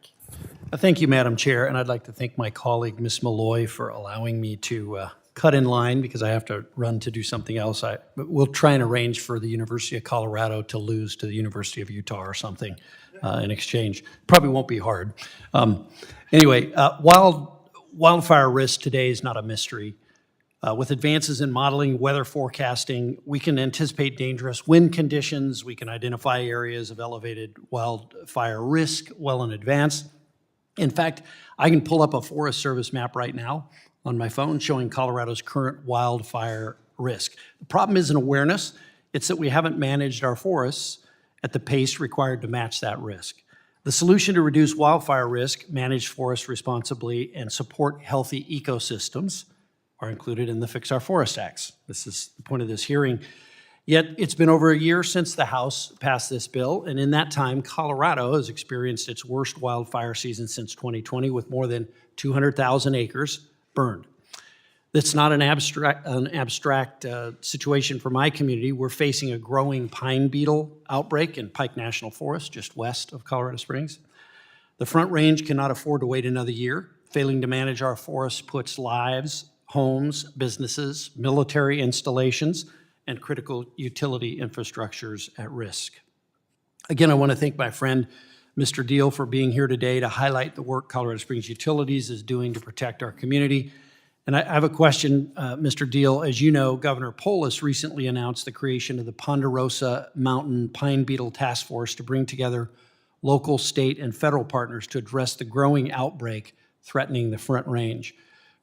Thank you, Madam Chair, and I'd like to thank my colleague, Ms. Malloy, for allowing me to cut in line because I have to run to do something else. We'll try and arrange for the University of Colorado to lose to the University of Utah or something in exchange. Probably won't be hard. Anyway, wildfire risk today is not a mystery. With advances in modeling, weather forecasting, we can anticipate dangerous wind conditions. We can identify areas of elevated wildfire risk well in advance. In fact, I can pull up a Forest Service map right now on my phone showing Colorado's current wildfire risk. The problem isn't awareness, it's that we haven't managed our forests at the pace required to match that risk. The solution to reduce wildfire risk, manage forests responsibly, and support healthy ecosystems are included in the Fix Our Forest Acts. This is the point of this hearing. Yet it's been over a year since the House passed this bill, and in that time, Colorado has experienced its worst wildfire season since 2020 with more than 200,000 acres burned. That's not an abstract situation for my community. We're facing a growing pine beetle outbreak in Pike National Forest, just west of Colorado Springs. The Front Range cannot afford to wait another year. Failing to manage our forests puts lives, homes, businesses, military installations, and critical utility infrastructures at risk. Again, I want to thank my friend, Mr. Deal, for being here today to highlight the work Colorado Springs Utilities is doing to protect our community. And I have a question, Mr. Deal. As you know, Governor Polis recently announced the creation of the Ponderosa Mountain Pine Beetle Task Force to bring together local, state, and federal partners to address the growing outbreak threatening the Front Range.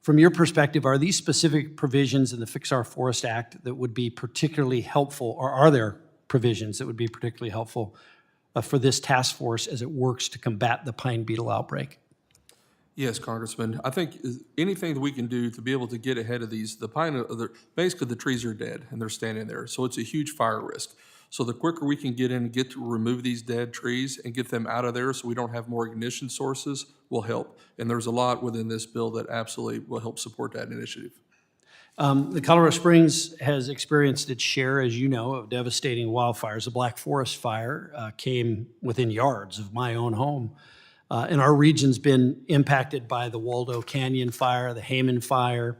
From your perspective, are these specific provisions in the Fix Our Forest Act that would be particularly helpful, or are there provisions that would be particularly helpful for this task force as it works to combat the pine beetle outbreak? Yes, Congressman. I think anything that we can do to be able to get ahead of these, basically the trees are dead and they're standing there. So it's a huge fire risk. So the quicker we can get in and get to remove these dead trees and get them out of there so we don't have more ignition sources will help. And there's a lot within this bill that absolutely will help support that initiative. The Colorado Springs has experienced its share, as you know, of devastating wildfires. The Black Forest Fire came within yards of my own home And our region's been impacted by the Waldo Canyon fire, the Hayman fire.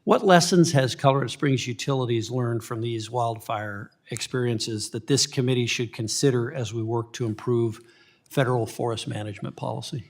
What lessons has Colorado Springs Utilities learned from these wildfire experiences that this committee should consider as we work to improve federal forest management policy?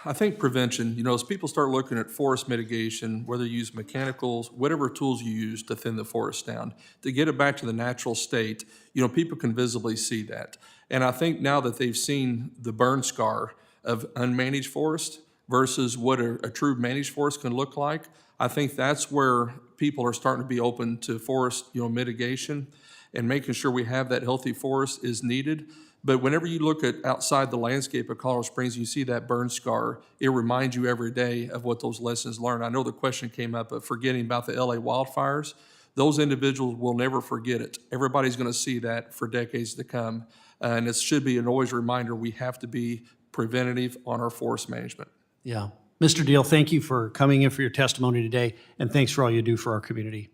I think prevention, as people start looking at forest mitigation, whether you use mechanicals, whatever tools you use to thin the forest down, to get it back to the natural state, people can visibly see that. And I think now that they've seen the burn scar of unmanaged forest versus what a true managed forest can look like, I think that's where people are starting to be open to forest, mitigation, and making sure we have that healthy forest is needed. But whenever you look at outside the landscape of Colorado Springs, you see that burn scar, it reminds you every day of what those lessons learned. I know the question came up of forgetting about the LA wildfires. Those individuals will never forget it. Everybody's going to see that for decades to come. And it should be an always reminder we have to be preventative on our forest management. Yeah. Mr. Deal, thank you for coming in for your testimony today, and thanks for all you do for our community.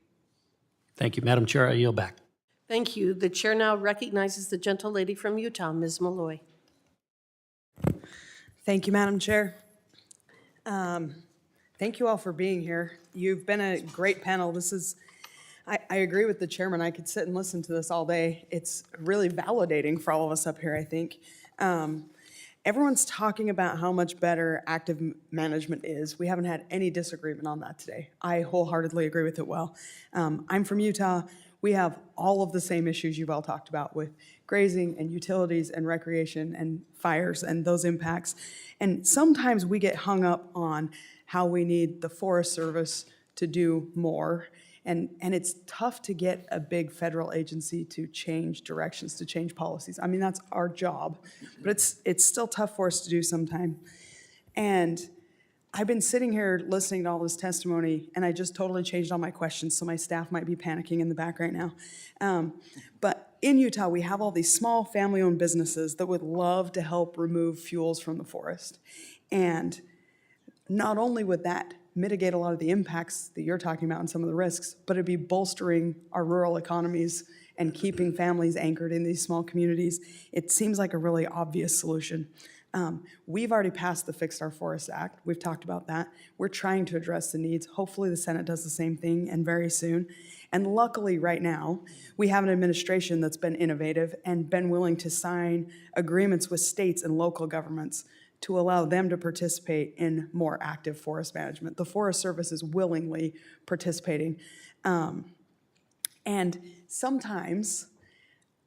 Thank you. Madam Chair, I yield back. Thank you. The chair now recognizes the gentlelady from Utah, Ms. Malloy. Thank you, Madam Chair. Thank you all for being here. You've been a great panel. I agree with the chairman. I could sit and listen to this all day. It's really validating for all of us up here, I think. Everyone's talking about how much better active management is. We haven't had any disagreement on that today. I wholeheartedly agree with it well. I'm from Utah. We have all of the same issues you've all talked about with grazing and utilities and recreation and fires and those impacts. And sometimes we get hung up on how we need the Forest Service to do more. And it's tough to get a big federal agency to change directions, to change policies. I mean, that's our job, but it's still tough for us to do sometime. And I've been sitting here listening to all this testimony, and I just totally changed all my questions, so my staff might be panicking in the back right now. But in Utah, we have all these small family-owned businesses that would love to help remove fuels from the forest. And not only would that mitigate a lot of the impacts that you're talking about and some of the risks, but it'd be bolstering our rural economies and keeping families anchored in these small communities. It seems like a really obvious solution. We've already passed the Fixed Our Forests Act. We've talked about that. We're trying to address the needs. Hopefully the Senate does the same thing, and very soon. And luckily right now, we have an administration that's been innovative and been willing to sign agreements with states and local governments to allow them to participate in more active forest management. The Forest Service is willingly participating. And sometimes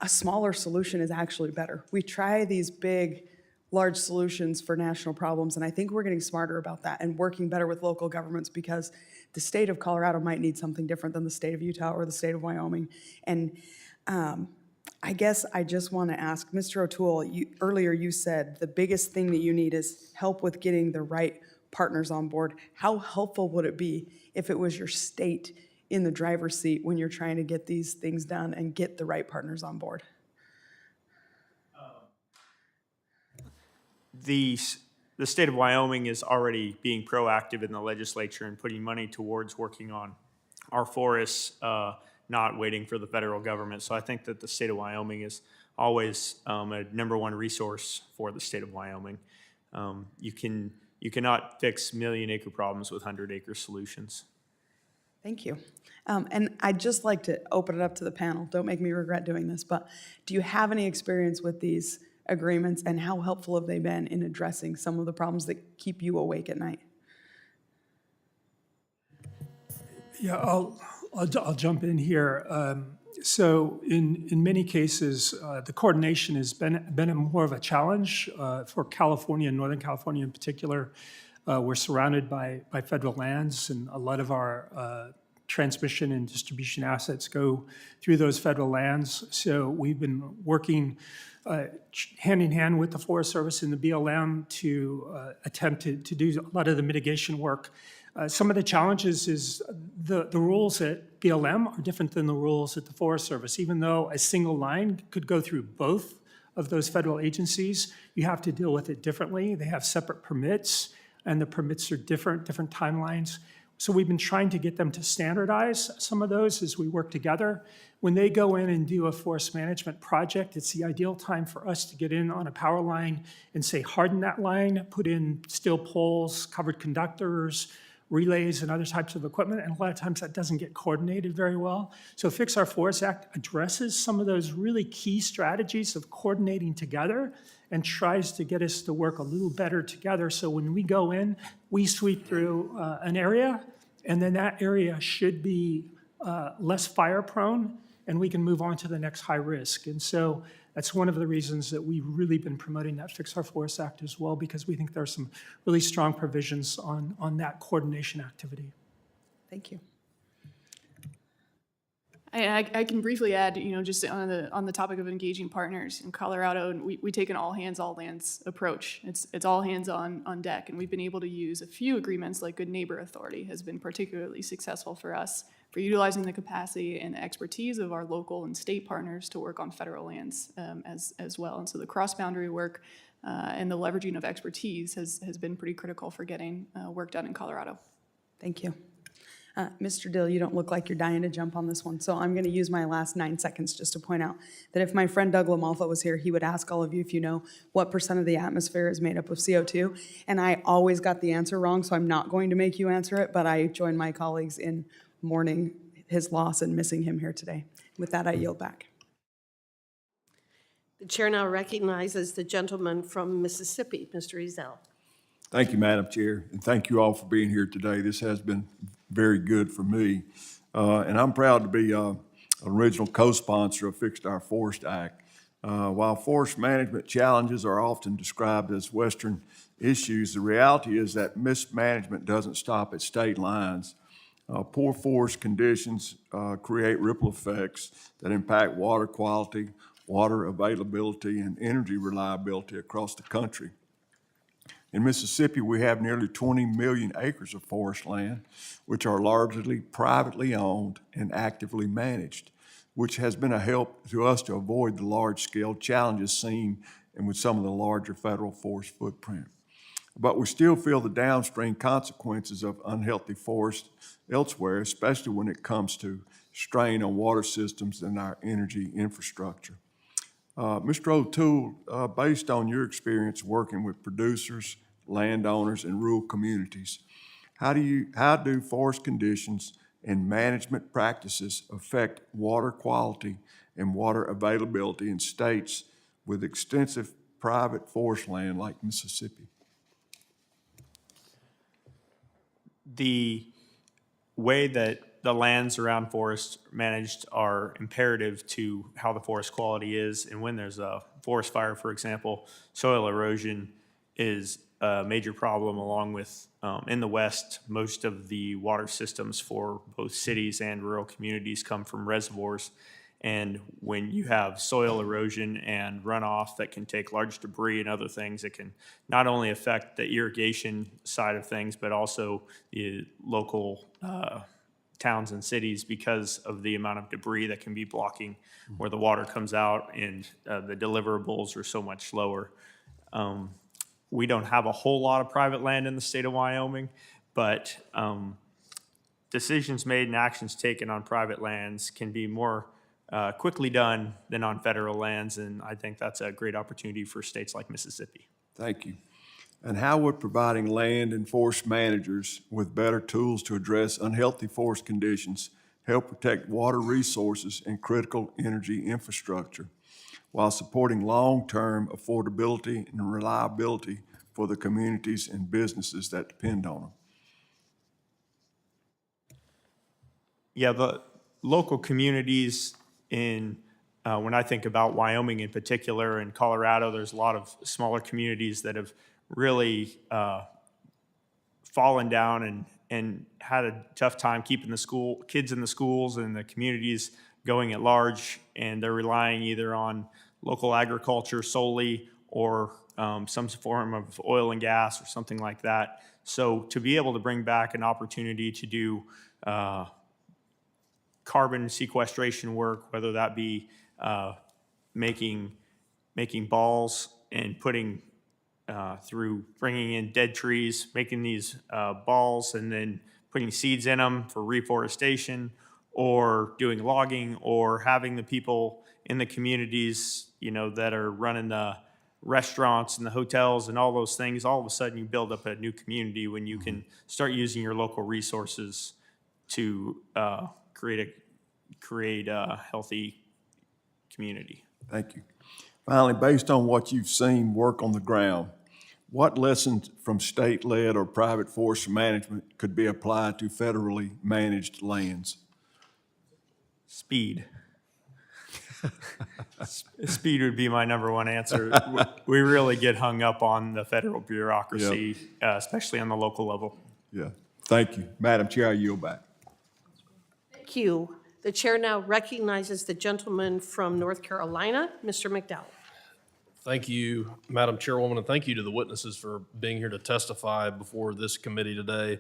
a smaller solution is actually better. We try these big, large solutions for national problems, and I think we're getting smarter about that and working better with local governments, because the state of Colorado might need something different than the state of Utah or the state of Wyoming. And I guess I just want to ask, Mr. O'Toole, earlier you said the biggest thing that you need is help with getting the right partners on board. How helpful would it be if it was your state in the driver's seat when you're trying to get these things done and get the right partners on board? The state of Wyoming is already being proactive in the legislature and putting money towards working on our forests, not waiting for the federal government. So I think that the state of Wyoming is always a #1 resource for the state of Wyoming. You cannot fix million-acre problems with 100-acre solutions. Thank you. And I'd just like to open it up to the panel. Don't make me regret doing this, but do you have any experience with these agreements, and how helpful have they been in addressing some of the problems that keep you awake at night? Yeah, I'll jump in here. So in many cases, the coordination has been more of a challenge for California, Northern California in particular. We're surrounded by federal lands, and a lot of our transmission and distribution assets go through those federal lands. So we've been working hand in hand with the Forest Service and the BLM to attempt to do a lot of the mitigation work. Some of the challenges is the rules at BLM are different than the rules at the Forest Service. Even though a single line could go through both of those federal agencies, you have to deal with it differently. They have separate permits, and the permits are different timelines. So we've been trying to get them to standardize some of those as we work together. When they go in and do a forest management project, it's the ideal time for us to get in on a power line and say, harden that line, put in steel poles, covered conductors, relays, and other types of equipment, and a lot of times that doesn't get coordinated very well. So Fix Our Forests Act addresses some of those really key strategies of coordinating together and tries to get us to work a little better together. So when we go in, we sweep through an area, and then that area should be less fire prone, and we can move on to the next high risk. And so that's one of the reasons that we've really been promoting that Fix Our Forests Act as well, because we think there are some really strong provisions on that coordination activity. Thank you. I can briefly add, just on the topic of engaging partners in Colorado, and we take an all hands, all lands approach. It's all hands on deck, and we've been able to use a few agreements like Good Neighbor Authority has been particularly successful for us for utilizing the capacity and expertise of our local and state partners to work on federal lands as well. And so the cross-boundary work and the leveraging of expertise has been pretty critical for getting work done in Colorado. Thank you. Mr. Dill, you don't look like you're dying to jump on this one, so I'm going to use my last 9 seconds just to point out that if my friend Doug LaMalfa was here, he would ask all of you if you know what % of the atmosphere is made up of CO2, and I always got the answer wrong, so I'm not going to make you answer it, but I join my colleagues in mourning his loss and missing him here today. With that, I yield back. The chair now recognizes the gentleman from Mississippi, Mr. Ezell. Thank you, Madam Chair, and thank you all for being here today. This has been very good for me. And I'm proud to be an original co-sponsor of Fix Our Forests Act. While forest management challenges are often described as Western issues, the reality is that mismanagement doesn't stop at state lines. Poor forest conditions create ripple effects that impact water quality, water availability, and energy reliability across the country. In Mississippi, we have nearly 20 million acres of forest land, which are largely privately owned and actively managed, which has been a help to us to avoid the large-scale challenges seen and with some of the larger federal forest footprint. But we still feel the downstream consequences of unhealthy forests elsewhere, especially when it comes to strain on water systems and our energy infrastructure. Mr. O'Toole, based on your experience working with producers, landowners, and rural communities, how do forest conditions and management practices affect water quality and water availability in states with extensive private forest land like Mississippi? The way that the lands around forests managed are imperative to how the forest quality is. And when there's a forest fire, for example, soil erosion is a major problem, along with, in the West, most of the water systems for both cities and rural communities come from reservoirs. And when you have soil erosion and runoff that can take large debris and other things, it can not only affect the irrigation side of things, but also the local towns and cities because of the amount of debris that can be blocking where the water comes out, and the deliverables are so much lower. We don't have a whole lot of private land in the state of Wyoming, but decisions made and actions taken on private lands can be more quickly done than on federal lands, and I think that's a great opportunity for states like Mississippi. Thank you. And how would providing land and forest managers with better tools to address unhealthy forest conditions help protect water resources and critical energy infrastructure while supporting long-term affordability and reliability for the communities and businesses that depend on them? Yeah, the local communities in, when I think about Wyoming in particular and Colorado, there's a lot of smaller communities that have really fallen down and had a tough time keeping the kids in the schools and the communities going at large, and they're relying either on local agriculture solely or some form of oil and gas or something like that. So to be able to bring back an opportunity to do carbon sequestration work, whether that be making balls and putting through bringing in dead trees, making these balls, and then putting seeds in them for reforestation, or doing logging, or having the people in the communities, that are running the restaurants and the hotels and all those things. All of a sudden, you build up a new community when you can start using your local resources to create a healthy community. Thank you. Finally, based on what you've seen work on the ground, what lessons from state-led or private forest management could be applied to federally managed lands? Speed. Speed would be my number one answer. We really get hung up on the federal bureaucracy, especially on the local level. Yeah, thank you. Madam Chair, I yield back. Thank you. The chair now recognizes the gentleman from North Carolina, Mr. McDowell. Thank you, Madam Chairwoman, and thank you to the witnesses for being here to testify before this committee today.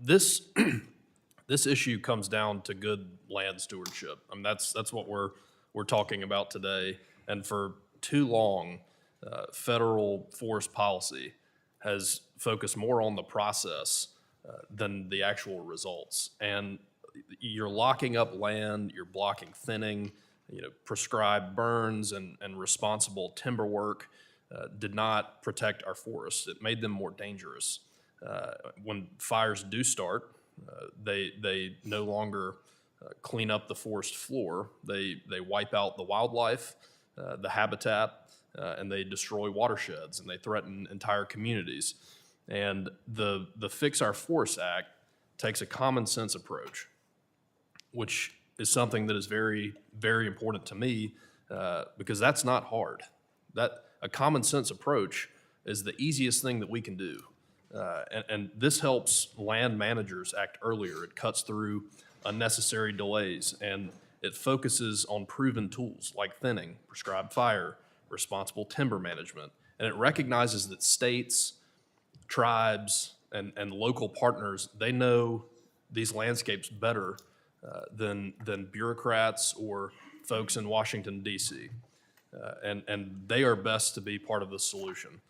This issue comes down to good land stewardship. I mean, that's what we're talking about today. And for too long, federal forest policy has focused more on the process than the actual results. And you're locking up land, you're blocking thinning, prescribed burns and responsible timber work did not protect our forests. It made them more dangerous. When fires do start, they no longer clean up the forest floor. They wipe out the wildlife, the habitat, and they destroy watersheds, and they threaten entire communities. And the Fix Our Forests Act takes a common sense approach, which is something that is very, very important to me because that's not hard. That a common sense approach is the easiest thing that we can do. And this helps land managers act earlier. It cuts through unnecessary delays, and it focuses on proven tools like thinning, prescribed fire, responsible timber management. And it recognizes that states, tribes, and local partners, they know these landscapes better than bureaucrats or folks in Washington, D.C. And they are best to be part of the solution.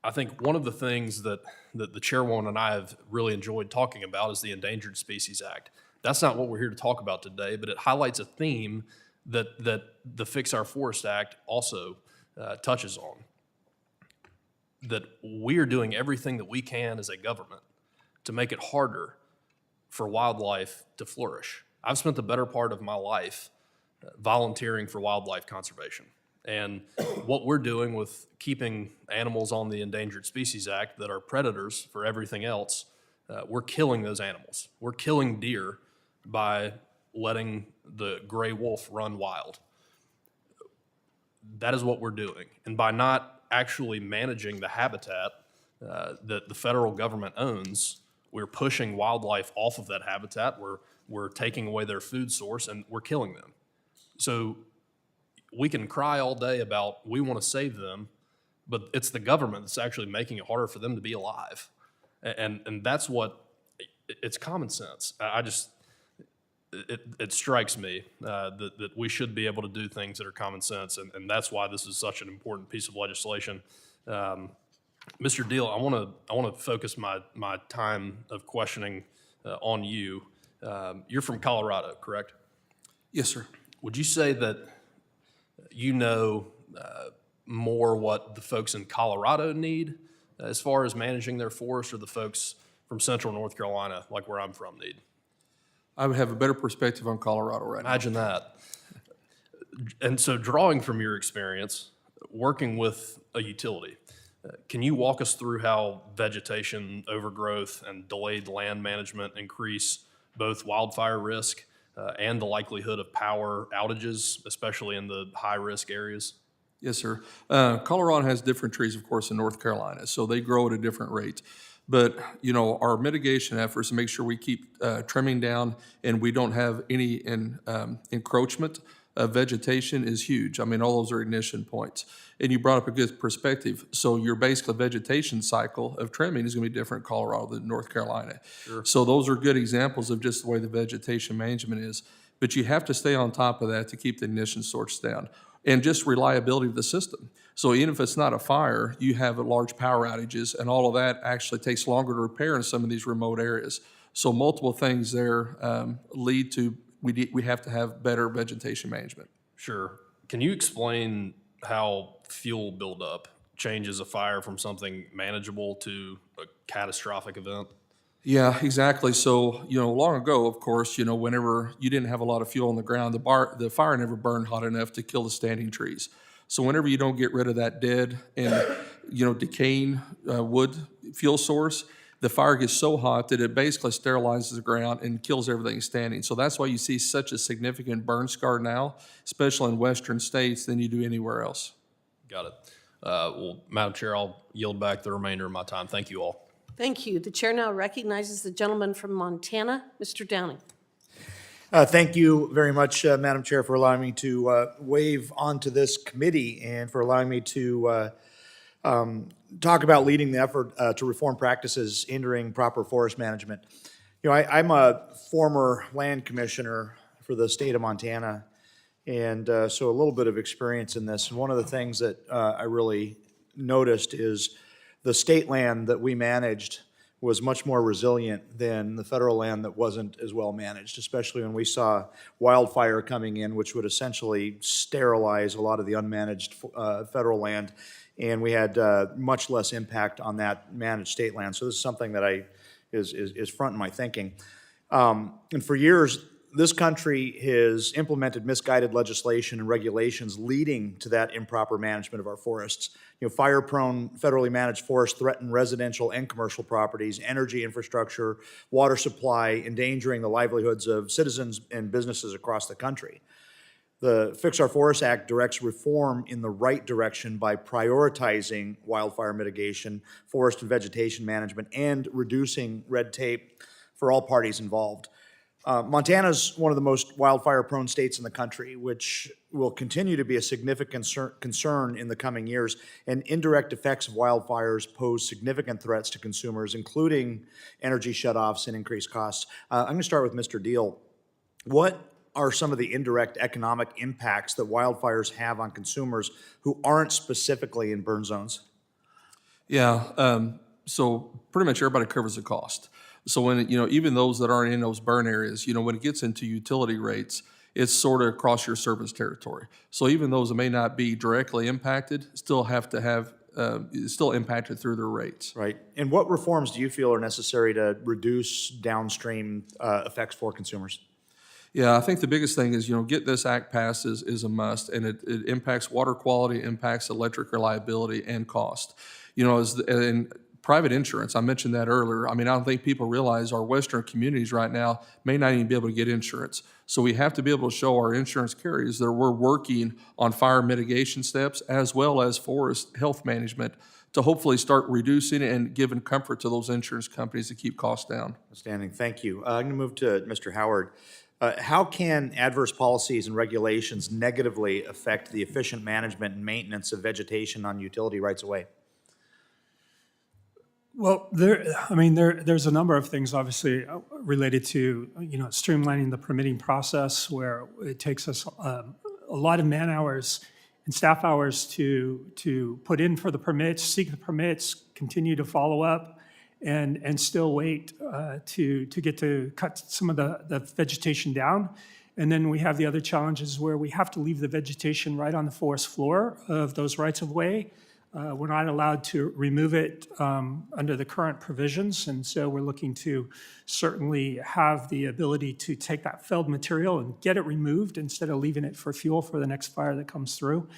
I think one of the things that the chairwoman and I have really enjoyed talking about is the Endangered Species Act. That's not what we're here to talk about today, but it highlights a theme that the Fix Our Forest Act also touches on. That we are doing everything that we can as a government to make it harder for wildlife to flourish. I've spent the better part of my life volunteering for wildlife conservation. And what we're doing with keeping animals on the Endangered Species Act that are predators for everything else, we're killing those animals. We're killing deer by letting the gray wolf run wild. That is what we're doing. And by not actually managing the habitat that the federal government owns, we're pushing wildlife off of that habitat. We're taking away their food source, and we're killing them. So we can cry all day about we want to save them, but it's the government that's actually making it harder for them to be alive. And that's what, it's common sense. It strikes me that we should be able to do things that are common sense, and that's why this is such an important piece of legislation. Mr. Deal, I want to focus my time of questioning on you. You're from Colorado, correct? Yes, sir. Would you say that you know more what the folks in Colorado need as far as managing their forests, or the folks from central North Carolina, like where I'm from, need? I would have a better perspective on Colorado right now. Imagine that. And so drawing from your experience, working with a utility, can you walk us through how vegetation overgrowth and delayed land management increase both wildfire risk and the likelihood of power outages, especially in the high-risk areas? Yes, sir. Colorado has different trees, of course, in North Carolina, so they grow at a different rate. But, our mitigation efforts to make sure we keep trimming down and we don't have any encroachment of vegetation is huge. I mean, all those are ignition points. And you brought up a good perspective. So your basic vegetation cycle of trimming is going to be different in Colorado than North Carolina. Sure. So those are good examples of just the way the vegetation management is. But you have to stay on top of that to keep the ignition source down. And just reliability of the system. So even if it's not a fire, you have large power outages, and all of that actually takes longer to repair in some of these remote areas. So multiple things there lead to, we have to have better vegetation management. Sure. Can you explain how fuel buildup changes a fire from something manageable to a catastrophic event? Yeah, exactly. So, long ago, of course, whenever you didn't have a lot of fuel on the ground, the fire never burned hot enough to kill the standing trees. So whenever you don't get rid of that dead and, decaying wood fuel source, the fire gets so hot that it basically sterilizes the ground and kills everything standing. So that's why you see such a significant burn scar now, especially in western states, than you do anywhere else. Got it. Well, Madam Chair, I'll yield back the remainder of my time. Thank you all. Thank you. The chair now recognizes the gentleman from Montana, Mr. Downing. Thank you very much, Madam Chair, for allowing me to wave onto this committee and for allowing me to talk about leading the effort to reform practices hindering proper forest management. I'm a former land commissioner for the state of Montana, and so a little bit of experience in this. And one of the things that I really noticed is the state land that we managed was much more resilient than the federal land that wasn't as well managed, especially when we saw wildfire coming in, which would essentially sterilize a lot of the unmanaged federal land, and we had much less impact on that managed state land. So this is something that is front in my thinking. And for years, this country has implemented misguided legislation and regulations leading to that improper management of our forests. Fire-prone, federally managed forests threaten residential and commercial properties, energy infrastructure, water supply, endangering the livelihoods of citizens and businesses across the country. The Fix Our Forests Act directs reform in the right direction by prioritizing wildfire mitigation, forest and vegetation management, and reducing red tape for all parties involved. Montana's one of the most wildfire-prone states in the country, which will continue to be a significant concern in the coming years, and indirect effects of wildfires pose significant threats to consumers, including energy shutoffs and increased costs. I'm going to start with Mr. Deal. What are some of the indirect economic impacts that wildfires have on consumers who aren't specifically in burn zones? Yeah, so pretty much everybody covers the cost. So when, even those that aren't in those burn areas, when it gets into utility rates, it's sort of across your service territory. So even those that may not be directly impacted still have to have, still impacted through their rates. Right. And what reforms do you feel are necessary to reduce downstream effects for consumers? Yeah, I think the biggest thing is, get this act passed is a must, and it impacts water quality, impacts electric reliability and cost. In private insurance, I mentioned that earlier. I don't think people realize our western communities right now may not even be able to get insurance. So we have to be able to show our insurance carriers that we're working on fire mitigation steps as well as forest health management to hopefully start reducing and giving comfort to those insurance companies to keep costs down. Outstanding, thank you. I'm going to move to Mr. Howard. How can adverse policies and regulations negatively affect the efficient management and maintenance of vegetation on utility rights-of-way? Well, there's a number of things obviously related to, streamlining the permitting process, where it takes us a lot of man hours and staff hours to put in for the permits, seek the permits, continue to follow up, and still wait to get to cut some of the vegetation down. And then we have the other challenges where we have to leave the vegetation right on the forest floor of those rights of way. We're not allowed to remove it under the current provisions, and so we're looking to certainly have the ability to take that felled material and get it removed instead of leaving it for fuel for the next fire that comes through.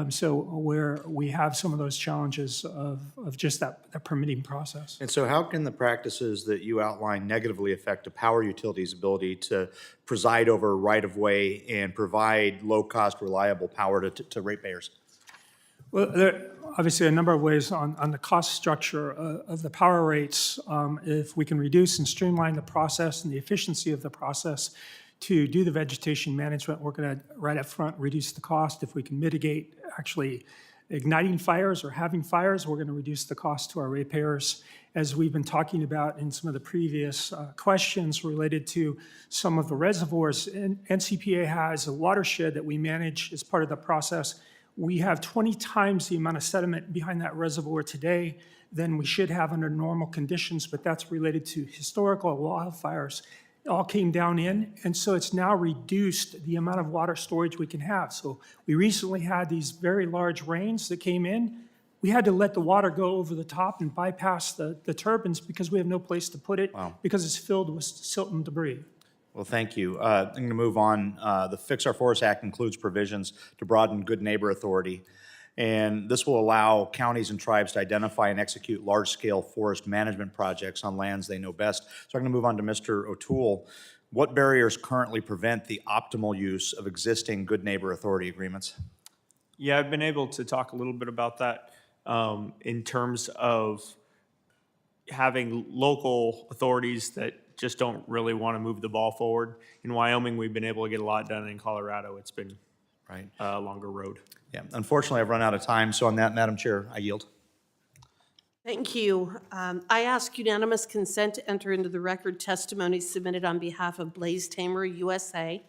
So where we have some of those challenges of just that permitting process. And so how can the practices that you outline negatively affect a power utility's ability to preside over right-of-way and provide low-cost, reliable power to ratepayers? Well, there are obviously a number of ways on the cost structure of the power rates. If we can reduce and streamline the process and the efficiency of the process to do the vegetation management, we're going to, right up front, reduce the cost. If we can mitigate actually igniting fires or having fires, we're going to reduce the cost to our ratepayers. As we've been talking about in some of the previous questions related to some of the reservoirs, and NCPA has a watershed that we manage as part of the process. We have 20 times the amount of sediment behind that reservoir today than we should have under normal conditions, but that's related to historical wildfires. It all came down in, and so it's now reduced the amount of water storage we can have. So we recently had these very large rains that came in. We had to let the water go over the top and bypass the turbines because we have no place to put it because it's filled with silt and debris. Well, thank you. I'm going to move on. The Fix Our Forest Act includes provisions to broaden good neighbor authority. And this will allow counties and tribes to identify and execute large-scale forest management projects on lands they know best. So I'm going to move on to Mr. O'Toole. What barriers currently prevent the optimal use of existing good neighbor authority agreements? Yeah, I've been able to talk a little bit about that in terms of having local authorities that just don't really want to move the ball forward. In Wyoming, we've been able to get a lot done. In Colorado, it's been a longer road. Yeah, unfortunately, I've run out of time. So on that, Madam Chair, I yield. Thank you. I ask unanimous consent to enter into the record testimony submitted on behalf of Blaze Tamer USA.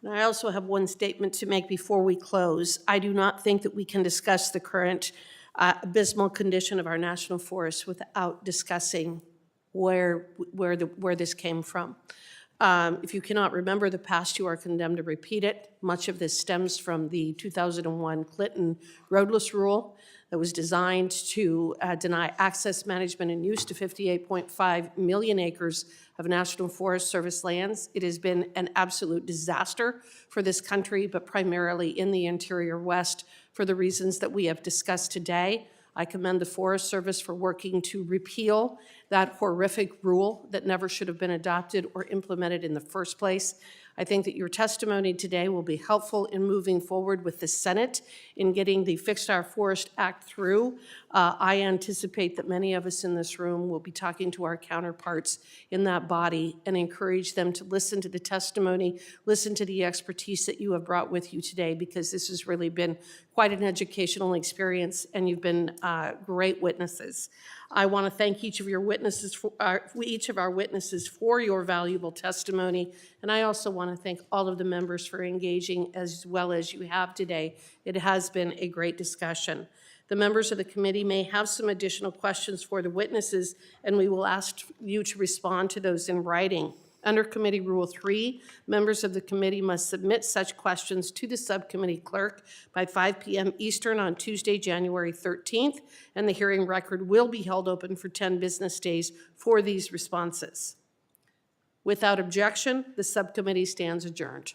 And I also have one statement to make before we close. I do not think that we can discuss the current abysmal condition of our national forests without discussing where this came from. If you cannot remember the past, you are condemned to repeat it. Much of this stems from the 2001 Clinton roadless rule that was designed to deny access, management, and use to 58.5 million acres of National Forest Service lands. It has been an absolute disaster for this country, but primarily in the interior West for the reasons that we have discussed today. I commend the Forest Service for working to repeal that horrific rule that never should have been adopted or implemented in the first place. I think that your testimony today will be helpful in moving forward with the Senate in getting the Fix Our Forest Act through. I anticipate that many of us in this room will be talking to our counterparts in that body and encourage them to listen to the testimony, listen to the expertise that you have brought with you today, because this has really been quite an educational experience, and you've been great witnesses. I want to thank each of our witnesses for your valuable testimony, and I also want to thank all of the members for engaging as well as you have today. It has been a great discussion. The members of the committee may have some additional questions for the witnesses, and we will ask you to respond to those in writing. Under Committee Rule 3, members of the committee must submit such questions to the subcommittee clerk by 5 p.m. Eastern on Tuesday, January 13th, and the hearing record will be held open for 10 business days for these responses. Without objection, the subcommittee stands adjourned.